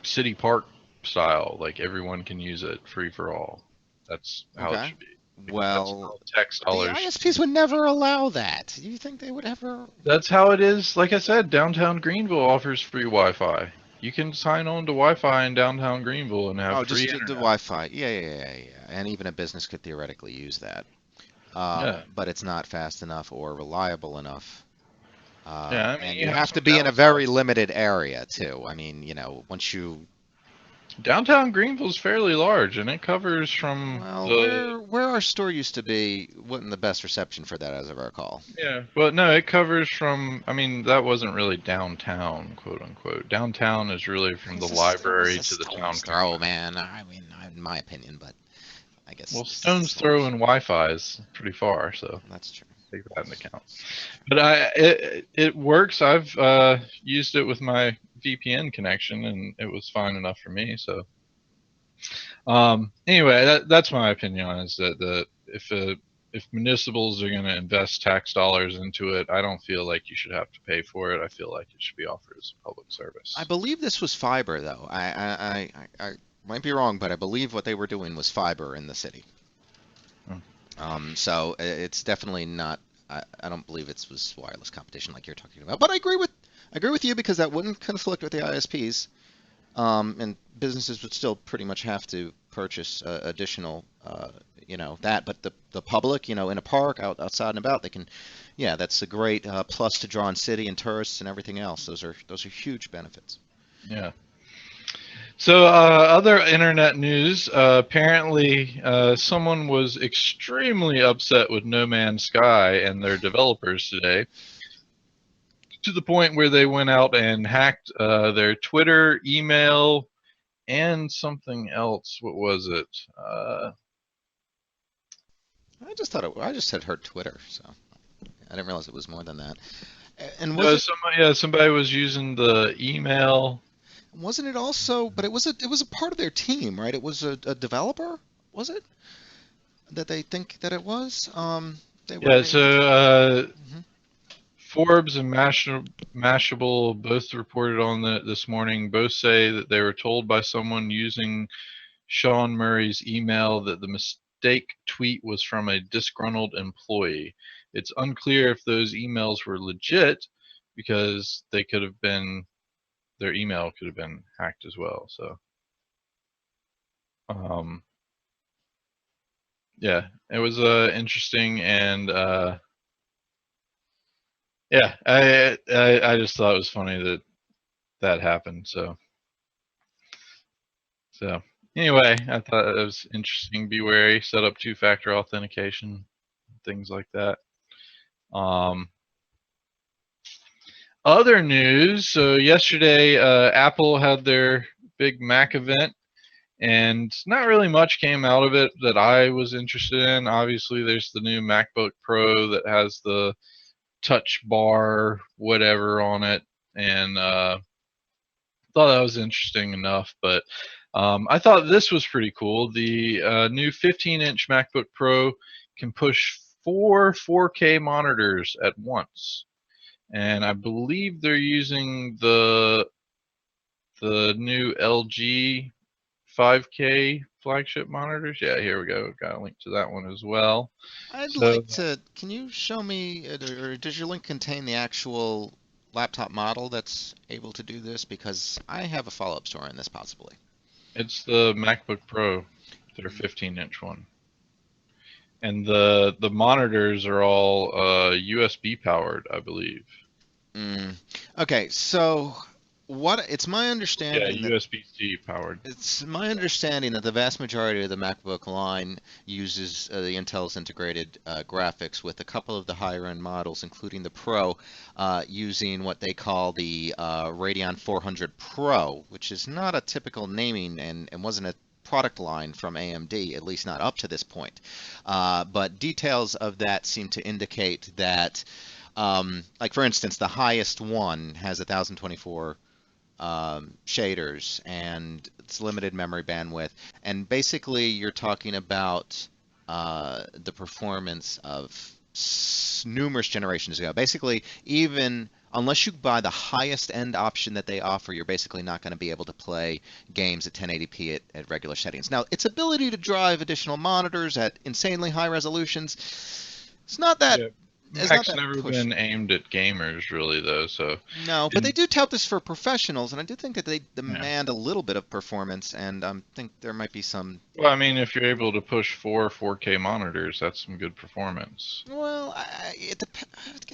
city park style. Like, everyone can use it free for all. That's how it should be. Well, Tax the dollars. ISPs would never allow that. Do you think they would ever? That's how it is. Like I said, downtown Greenville offers free Wi-Fi. You can sign on to Wi-Fi in downtown Greenville and have free Just the internet. Wi-Fi. Yeah. And even a business could theoretically use that. Yeah. But it's not fast enough or reliable enough. Yeah, I mean, And you you have have some to be in a downsides. very limited area too. I mean, once you. Downtown Greenville's fairly large, and it covers from Where our store used to be wasn't the best reception for that, as I recall. Yeah, but no, it covers from. I mean, that wasn't really downtown, quote unquote. Downtown is really from the library to the town throw, man. I mean, in my opinion, but I guess. Well, stone's throw and Wi-Fi is pretty far, so that's true. Take that into account. But it works. I've used it with my VPN connection, and it was fine enough for me. So anyway, that's my opinion on it, is that if municipals are going to invest tax dollars into it, I don't feel like you should have to pay for it. I feel like it should be offered as a public service. I believe this was fiber, though. I might be wrong, but I believe what they were doing was fiber in the city. So it's definitely not. I don't believe it was wireless competition like you're talking about. But I agree with you, because that wouldn't conflict with the ISPs, and businesses would still pretty much have to purchase additional, that. But the public, in a park, outside and about, they can. Yeah, that's a great plus to draw in city and tourists and everything else. Those are huge benefits. Yeah. So other internet news, apparently someone was extremely upset with No Man's Sky and their developers today, to the point where they went out and hacked their Twitter, email, and something else. What was it? I just had heard Twitter, so I didn't realize it was more than that. And somebody was using the email. Wasn't it also? But it was a part of their team, right? It was a developer, was it? That they think that it was. Forbes and Mashable both reported on this morning. Both say that they were told by someone using Sean Murray's email that the mistake tweet was from a disgruntled employee. It's unclear if those emails were legit, because they could have been, their email could have been hacked as well. So yeah, it was interesting, and yeah, I just thought it was funny that that happened. So anyway, I thought it was interesting. Be wary, set up two-factor authentication, things like that. Other news. So yesterday, Apple had their big Mac event, and not really much came out of it that I was interested in. Obviously, there's the new MacBook Pro that has the touch bar, whatever on it, and thought that was interesting enough. But I thought this was pretty cool. The new 15-inch MacBook Pro can push 4K monitors at once, and I believe they're using the new LG 5K flagship monitors. Yeah, here we go. Got a link to that one as well. I'd So like to. Can you show me, or does your link contain the actual laptop model that's able to do this? Because I have a follow-up story on this possibly. it's the MacBook Pro, their 15-inch one, and the monitors are all USB powered, I believe. Okay, so it's my Yeah, understanding that USB-C powered. It's my understanding that the vast majority of the MacBook line uses the Intel's integrated graphics, with a couple of the higher end models, including the Pro, using what they call the Radeon 400 Pro, which is not a typical naming and wasn't a product line from AMD, at least not up to this point. But details of that seem to indicate that, like for instance, the highest one has 1024 shaders, and it's limited memory bandwidth. And basically, you're talking about the performance of numerous generations ago. Basically, even unless you buy the highest end option that they offer, you're basically not going to be able to play games at 1080p at regular settings. Now, its ability to drive additional monitors at insanely high resolutions, it's not that Yeah, it's not Mac's that never pushy. been aimed at gamers really, though. So No, but they and do tout this for professionals, and I do think that they yeah. demand a little bit of performance, and I think there might be some. Well, I mean, if you're able to push 4K monitors, that's some good performance Well, it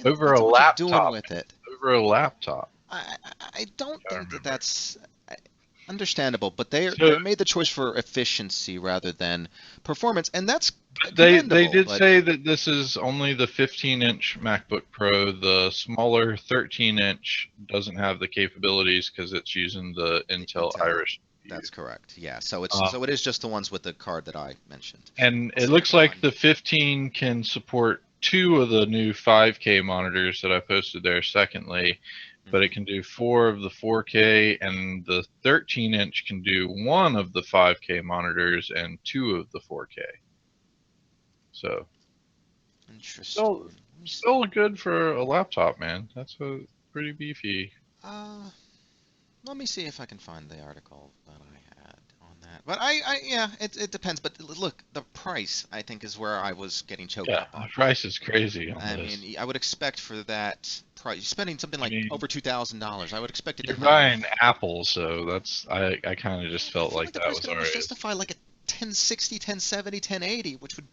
over depends a on what you're doing laptop. with it. Over a laptop. I don't I think that remember. that's understandable, but they So made the choice for efficiency rather than performance, and that's they commendable. did But say that this is only the 15-inch MacBook Pro. The smaller 13-inch doesn't have the capabilities because it's using the the Intel Intel, Iris CPU. that's correct. Yeah, so Uh, it is just the ones with the card that I mentioned. and I'll it see if I looks can like find. the 15 can support two of the new 5K monitors that I posted there secondly, but it Mhm. can do four of the 4K, and the 13-inch can do one of the 5K monitors and two of the 4K. So Interesting. still, Let me see. still good for a laptop, man. That's a pretty beefy. Uh, Let me see if I can find the article that I had on that. But yeah, it depends. But look, the price, I think, is where I was getting choked Yeah, up the on. price is crazy on I mean, this. I would expect for that price, spending something I like mean, over $2,000, I would expect it to you're have. buying Apple, so that's I kind of just I felt feel like like the that price was could almost already. justify like a 1060, 1070, 1080, which would,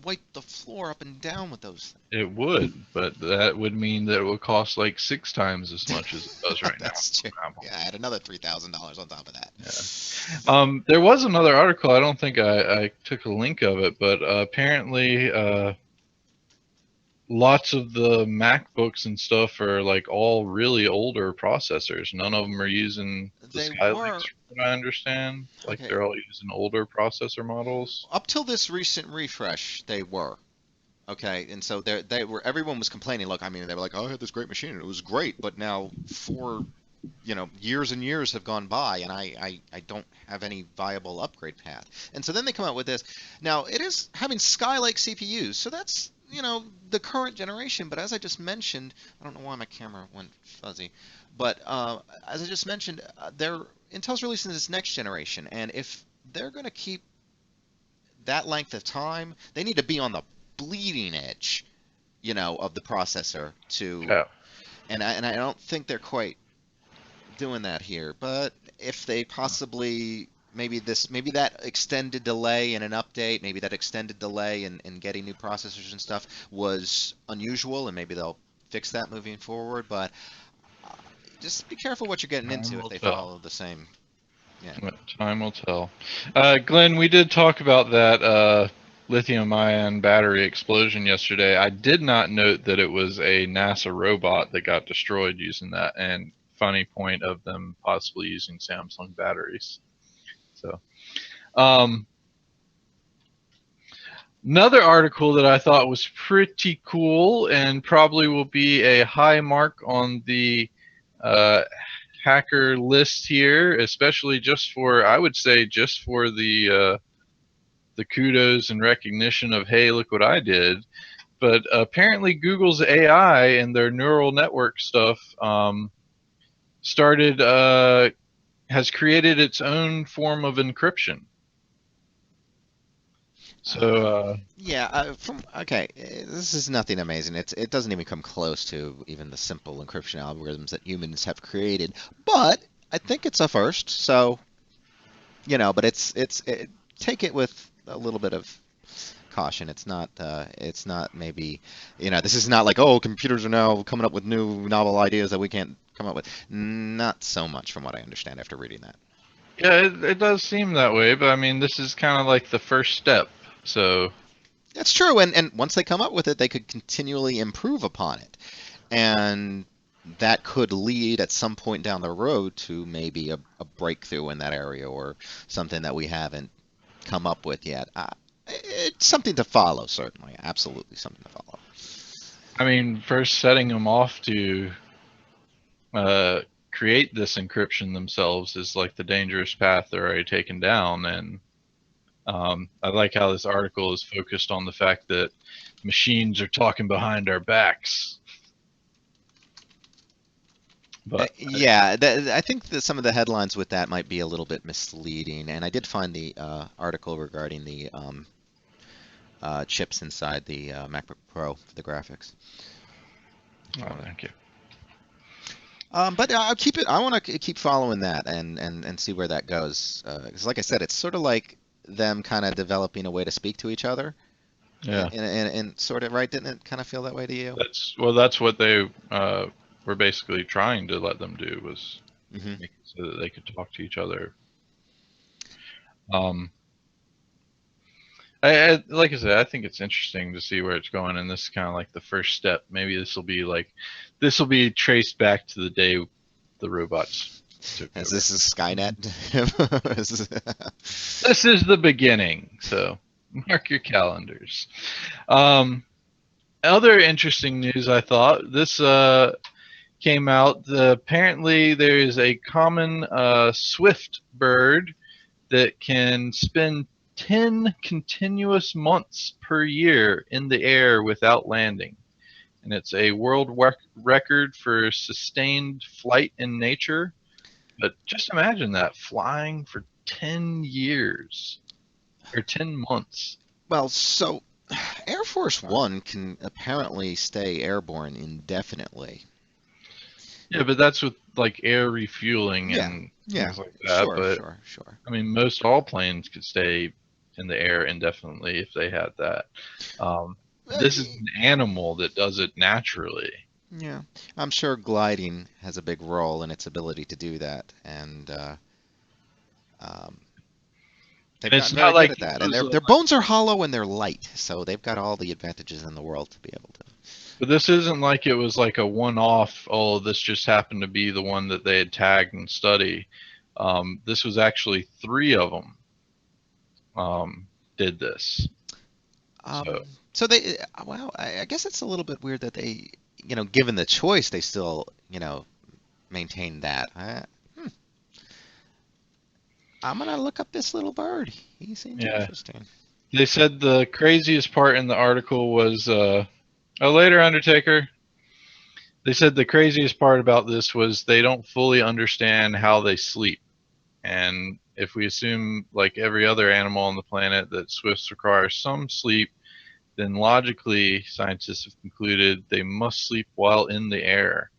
wipe the floor up and down with those It would, but that would mean that it would cost like 6 times as things. much as it does right now That's true. from Apple. Yeah, add another $3,000 on top of that. Yeah. There was another article. I don't think I took a link of it, but apparently, lots of the MacBooks and stuff are like all really older processors. None of them are using the They Skylinks, were from what I understand. Like okay. they're all using older processor models. Up till this recent refresh, they were. Okay, and so they were. Everyone was complaining. Look, I mean, they were like, "Oh, I had this great machine, and it was great," but now years and years have gone by, and I don't have any viable upgrade path. And so then they come out with this. Now it is having Skylake CPUs, so that's the current generation. But as I just mentioned, I don't know why my camera went fuzzy, but as I just mentioned, Intel's releasing this next generation, and if they're going to keep that length of time, they need to be on the bleeding edge, of the processor to, Yeah. and I don't think they're quite doing that here. But if they possibly maybe that extended delay in an update, maybe that extended delay in getting new processors and stuff was unusual, and maybe they'll fix that moving forward. But just be careful what you're getting Time into if will they tell. follow the same. Yeah. Time will tell. Glenn, we did talk about that lithium-ion battery explosion yesterday. I did not note that it was a NASA robot that got destroyed using that, and funny point of them possibly using Samsung batteries. So, another article that I thought was pretty cool and probably will be a high mark on the hacker list here, especially just for, I would say, just for the kudos and recognition of, hey, look what I did. But apparently Google's AI and their neural network stuff has created its own form of encryption. So Yeah, this is nothing amazing. It doesn't even come close to even the simple encryption algorithms that humans have created. But I think it's a first. So, but take it with a little bit of caution. It's not maybe, this is not like, oh, computers are now coming up with new novel ideas that we can't come up with. Not so much from what I understand after reading that. yeah, it does seem that way, but I mean, this is kind of like the first step. So That's true, and once they come up with it, they could continually improve upon it, and that could lead at some point down the road to maybe a breakthrough in that area or something that we haven't come up with yet. It's something to follow, certainly, absolutely something to follow. I mean, first setting them off to create this encryption themselves is like the dangerous path they're already taken down. And I like how this article is focused on the fact that machines are talking behind our backs. But yeah, I think that some of the headlines with that might be a little bit misleading, and I did find the article regarding the chips inside the MacBook Pro for the graphics. Thank you. But I'll keep it. I want to keep following that and see where that goes. Because, like I said, it's sort of like them kind of developing a way to speak to each other. Yeah. And sort of, right? Didn't it kind of feel that way to you? That's what they were basically trying to let them do, was make it so that they could talk to each other. Like I said, I think it's interesting to see where it's going, and this is kind of like the first step. Maybe this will be traced back to the day the robots took over. This is Skynet. This is the beginning, so mark your calendars. Other interesting news, I thought. This came out. Apparently, there is a common swift bird that can spend 10 continuous months per year in the air without landing. And it's a world record for sustained flight in nature. But just imagine that, flying for 10 years or 10 months. Well, so Air Force One can apparently stay airborne indefinitely. Yeah, but that's with like air refueling and things like that. Sure. I mean, most all planes could stay in the air indefinitely if they had that. This is an animal that does it naturally. Yeah, I'm sure gliding has a big role in its ability to do that, and they've gotten very good at that. And their bones are hollow and they're light, so they've got all the advantages in the world to be able to. But this isn't like it was like a one-off, oh, this just happened to be the one that they had tagged and studied. This was actually 3 of them did this. So they, well, I guess it's a little bit weird that they, given the choice, they still, maintain that. I'm gonna look up this little bird. He seems interesting. They said the craziest part in the article was, oh, later, Undertaker. They said the craziest part about this was they don't fully understand how they sleep. And if we assume, like every other animal on the planet, that swifts require some sleep, then logically, scientists have concluded they must sleep while in the air.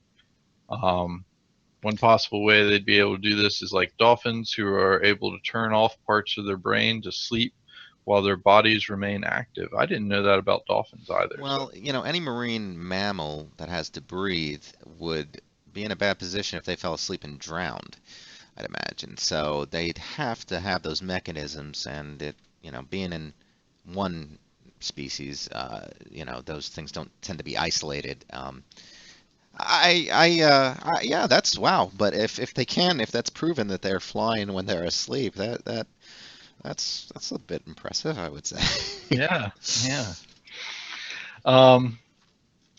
one possible way they'd be able to do this is like dolphins who are able to turn off parts of their brain to sleep while their bodies remain active. I didn't know that about dolphins either. Well, any marine mammal that has to breathe would be in a bad position if they fell asleep and drowned, I'd imagine. So they'd have to have those mechanisms, and being in one species, those things don't tend to be isolated. Yeah, that's wow. But if that's proven that they're flying when they're asleep, that's a bit impressive, I would say. Yeah, yeah.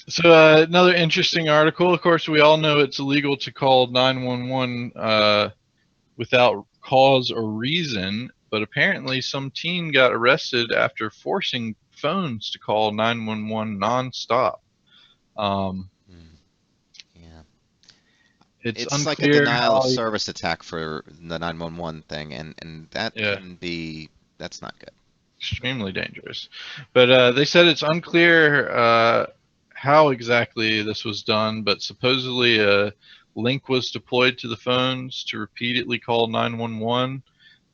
So another interesting article. Of course, we all know it's illegal to call 911 without cause or reason, but apparently some teen got arrested after forcing phones to call 911 nonstop. Yeah. It's Like a unclear denial of how. service attack for the 911 thing, and that Yeah. that's not good. Extremely dangerous. But they said it's unclear how exactly this was done, but supposedly a link was deployed to the phones to repeatedly call 911.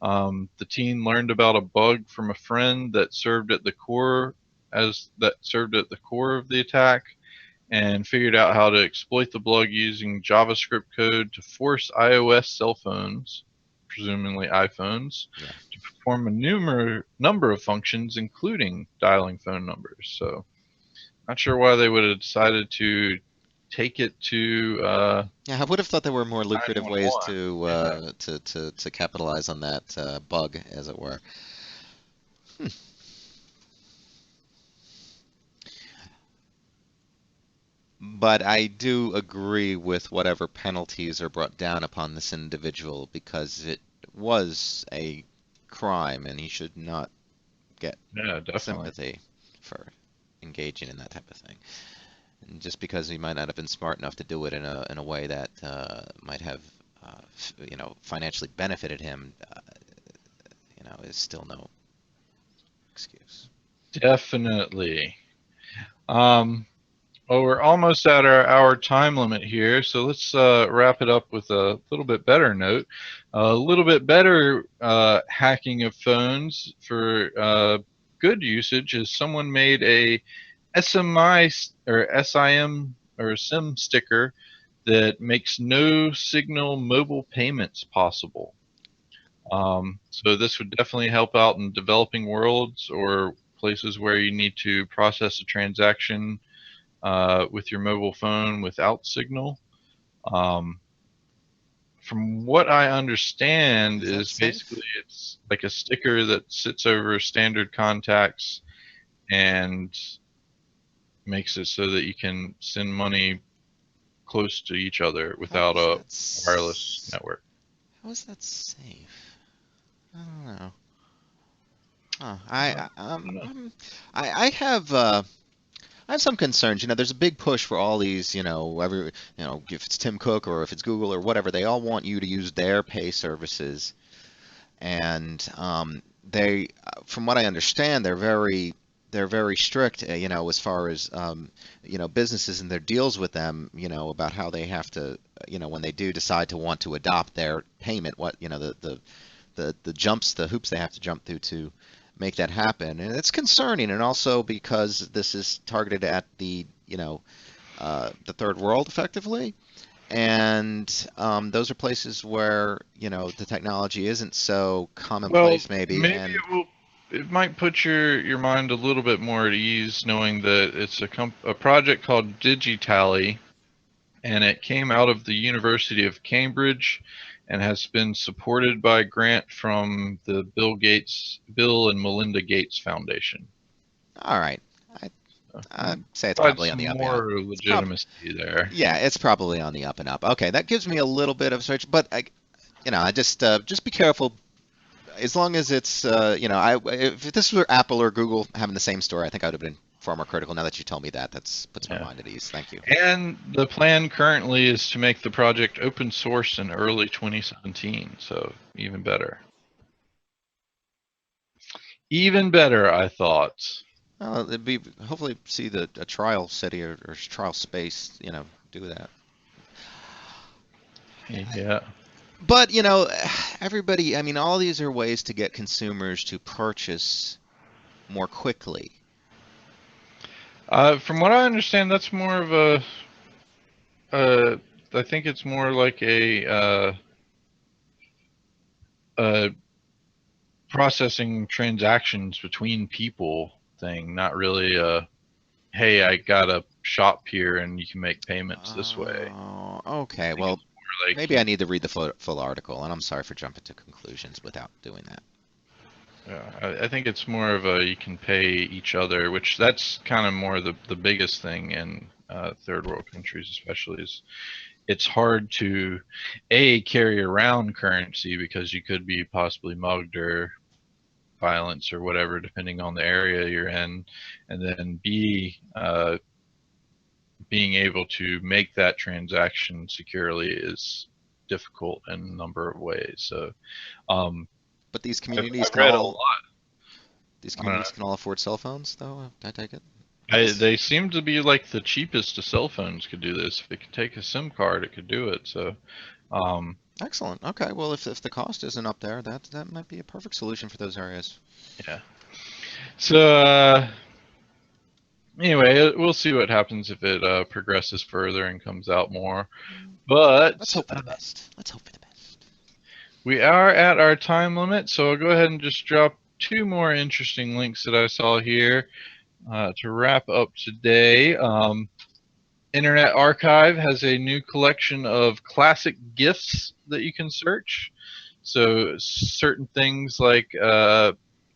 The teen learned about a bug from a friend that served at the core of the attack, and figured out how to exploit the bug using JavaScript code to force iOS cell phones, presumably iPhones, Yeah. to perform a number of functions, including dialing phone numbers. So, not sure why they would have decided to take it to. Yeah, I would have thought there were more lucrative ways 911. to capitalize on that bug, as it were. But I do agree with whatever penalties are brought down upon this individual, because it was a crime and he should not get Yeah, definitely. sympathy for engaging in that type of thing. And just because he might not have been smart enough to do it in a way that might have financially benefited him, is still no excuse. Definitely. Well, we're almost at our time limit here, so let's wrap it up with a little bit better note. A little bit better hacking of phones for good usage is someone made a SMI or SIM or SIM sticker that makes no signal mobile payments possible. So this would definitely help out in developing worlds or places where you need to process a transaction with your mobile phone without signal. From what I understand is basically it's like a sticker that sits over standard contacts and makes it so that you can send money close to each other without a wireless network. How is that safe? I don't know. Huh. I have some concerns. There's a big push for all these, if it's Tim Cook or if it's Google or whatever, they all want you to use their pay services. And they, from what I understand, they're very strict, as far as businesses and their deals with them, about how they have to, when they do decide to want to adopt their payment, what, the hoops they have to jump through to make that happen. And it's concerning, and also because this is targeted at the third world effectively, and those are places where the technology isn't so commonplace, maybe. And it might put your mind a little bit more at ease knowing that it's a project called Digitally, and it came out of the University of Cambridge and has been supported by a grant from the Bill and Melinda Gates Foundation. All right. I'd say it's probably on the up and up. More legitimacy there. Yeah, it's probably on the up and up. Okay, that gives me a little bit of search, but I just be careful. As long as it's if this were Apple or Google having the same store, I think I would have been far more critical. Now that you tell me that, puts my mind at ease. Thank you. And the plan currently is to make the project open source in early 2017, so even better. Even better, I thought. Well, it'd be hopefully see a trial city or trial space, do that. Yeah. But everybody. I mean, all these are ways to get consumers to purchase more quickly. From what I understand, that's more of a. I think it's more like a processing transactions between people thing, not really a. Hey, I got a shop here and you can make payments this way. Oh, okay. I think Well, it's more like maybe I need to read the full article, and I'm sorry for jumping to conclusions without doing that. I think it's more of a you can pay each other, which that's kind of more the biggest thing in third world countries, especially is it's hard to carry around currency because you could be possibly mugged or violence or whatever, depending on the area you're in, and then B, being able to make that transaction securely is difficult in a number of ways. So, But these communities I've can read a all lot. these I don't know. communities can all afford cell phones, though. I take it. They seem to be like the cheapest of cell phones could do this. If it could take a SIM card, it could do it. So, Excellent. Okay. Well, if the cost isn't up there, that might be a perfect solution for those areas. yeah. So, anyway, we'll see what happens if it progresses further and comes out more. But Let's hope for the best. Let's hope for the best. we are at our time limit, so I'll go ahead and just drop 2 more interesting links that I saw here to wrap up today. Internet Archive has a new collection of classic GIFs that you can search. So certain things like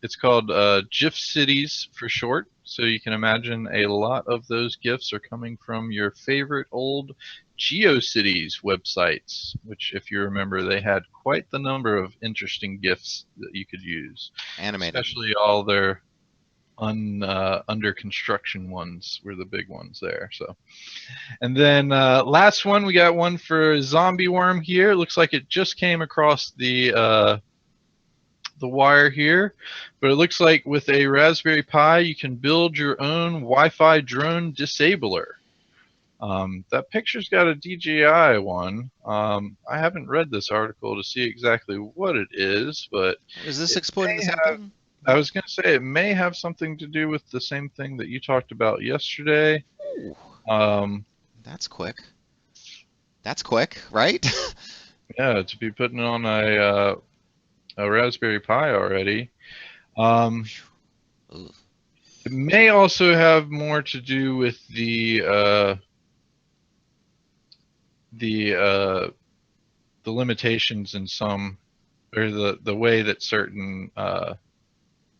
it's called GIF cities for short. So you can imagine a lot of those GIFs are coming from your favorite old GeoCities websites, which, if you remember, they had quite the number of interesting GIFs that you could use. Animated. Especially all their under construction ones were the big ones there. So, and then last one, we got one for Zombie Worm here. Looks like it just came across the wire here, but it looks like with a Raspberry Pi you can build your own Wi-Fi drone disabler. That picture's got a DJI one. I haven't read this article to see exactly what it is, but Is this it exploiting the may same have- thing? I was going to say it may have something to do with the same thing that you talked about yesterday. Ooh, Um, that's quick. That's quick, right? yeah, to be putting on a Raspberry Pi already. Ooh. It may also have more to do with the limitations in some, or the way that certain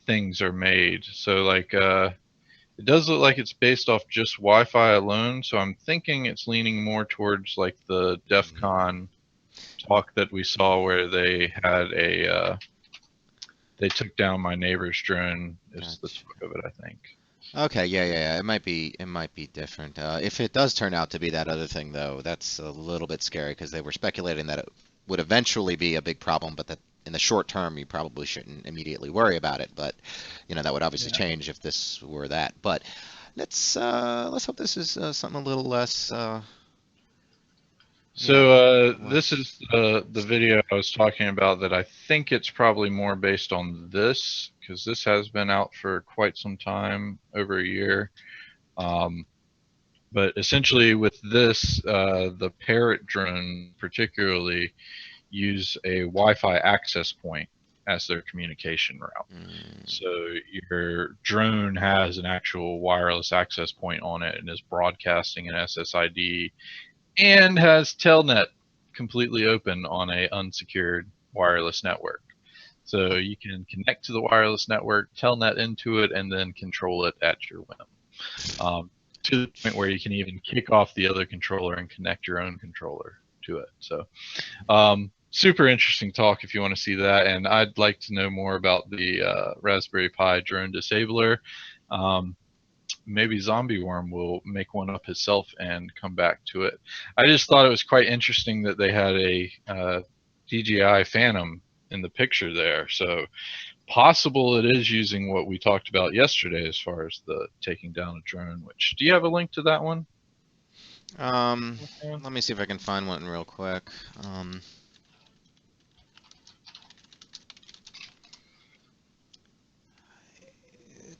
things are made. So like it does look like it's based off just Wi-Fi alone. So I'm thinking it's leaning more towards like the DEF CON talk that we saw where they had they took down my neighbor's drone is the Gotcha. talk of it, I think. Okay, yeah. It might be different. If it does turn out to be that other thing, though, that's a little bit scary because they were speculating that it would eventually be a big problem, but that in the short term you probably shouldn't immediately worry about it. But that would obviously change if this were that. But let's hope this is something a little less. So this is the video I was talking about that I think it's probably more based on this because this has been out for quite some time, over a year. But essentially with this, the Parrot drone particularly use a Wi-Fi access point as their communication route. So your drone has an actual wireless access point on it and is broadcasting an SSID and has Telnet completely open on a unsecured wireless network. So you can connect to the wireless network, Telnet into it, and then control it at your whim. To the point where you can even kick off the other controller and connect your own controller to it. So super interesting talk if you want to see that. And I'd like to know more about the Raspberry Pi drone disabler. Maybe Zombie Worm will make one up himself and come back to it. I just thought it was quite interesting that they had a DJI Phantom in the picture there. So possible it is using what we talked about yesterday as far as the taking down a drone. Which, do you have a link to that one? Yeah. Let me see if I can find one real quick.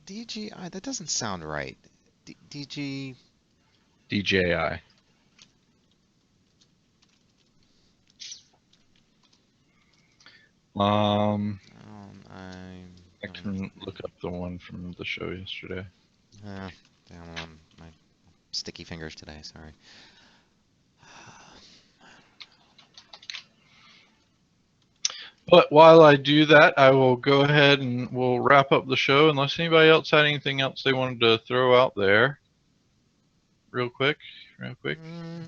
DGI, that doesn't sound right. DG. DJI. I can look up the one from the show yesterday. Damn, my sticky fingers today. Sorry. But while I do that, I will go ahead and we'll wrap up the show unless anybody else had anything else they wanted to throw out there. Real quick.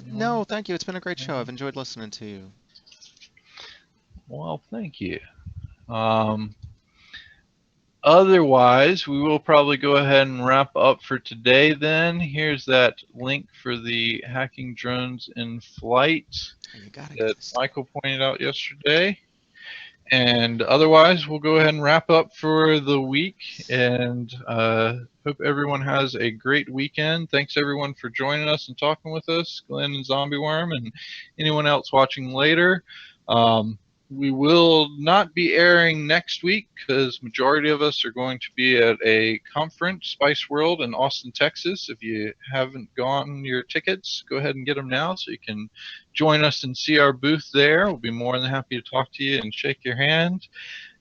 No, thank you. It's been a great show. I've enjoyed listening to you. Well, thank you. Otherwise, we will probably go ahead and wrap up for today then. Here's that link for the Hacking Drones in Flight that Michael pointed out yesterday. And otherwise, we'll go ahead and wrap up for the week, and hope everyone has a great weekend. Thanks everyone for joining us and talking with us, Glenn and Zombie Worm, and anyone else watching later. We will not be airing next week because majority of us are going to be at a conference, Spice World in Austin, Texas. If you haven't gotten your tickets, go ahead and get them now so you can join us and see our booth there. We'll be more than happy to talk to you and shake your hand.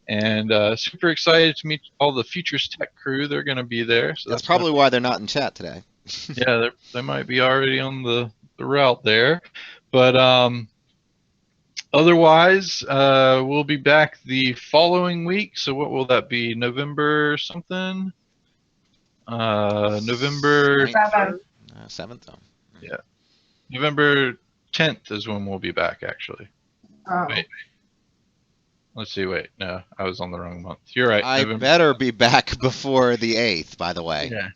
And super excited to meet all the Futures Tech crew. They're going to be there. So that's probably why they're not in chat today. Yeah, they might be already on the route there. But otherwise, we'll be back the following week. So what will that be? November something? November 7th. Yeah. November 10th is when we'll be back, actually. Wait. Let's see. Wait. No, I was on the wrong month. You're right. I better be back before the 8th, by the way. Yeah.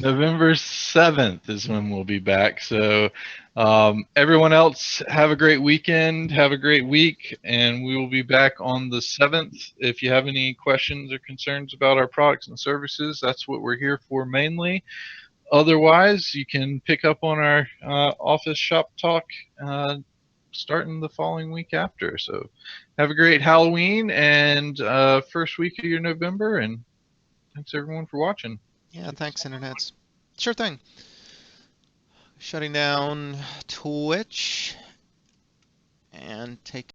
November 7th is when we'll be back. So everyone else, have a great weekend. Have a great week. And we will be back on the 7th. If you have any questions or concerns about our products and services, that's what we're here for mainly. Otherwise, you can pick up on our office shop talk starting the following week after. So have a great Halloween and first week of your November, and thanks everyone for watching. Yeah, thanks, internets. Sure thing. Shutting down Twitch and take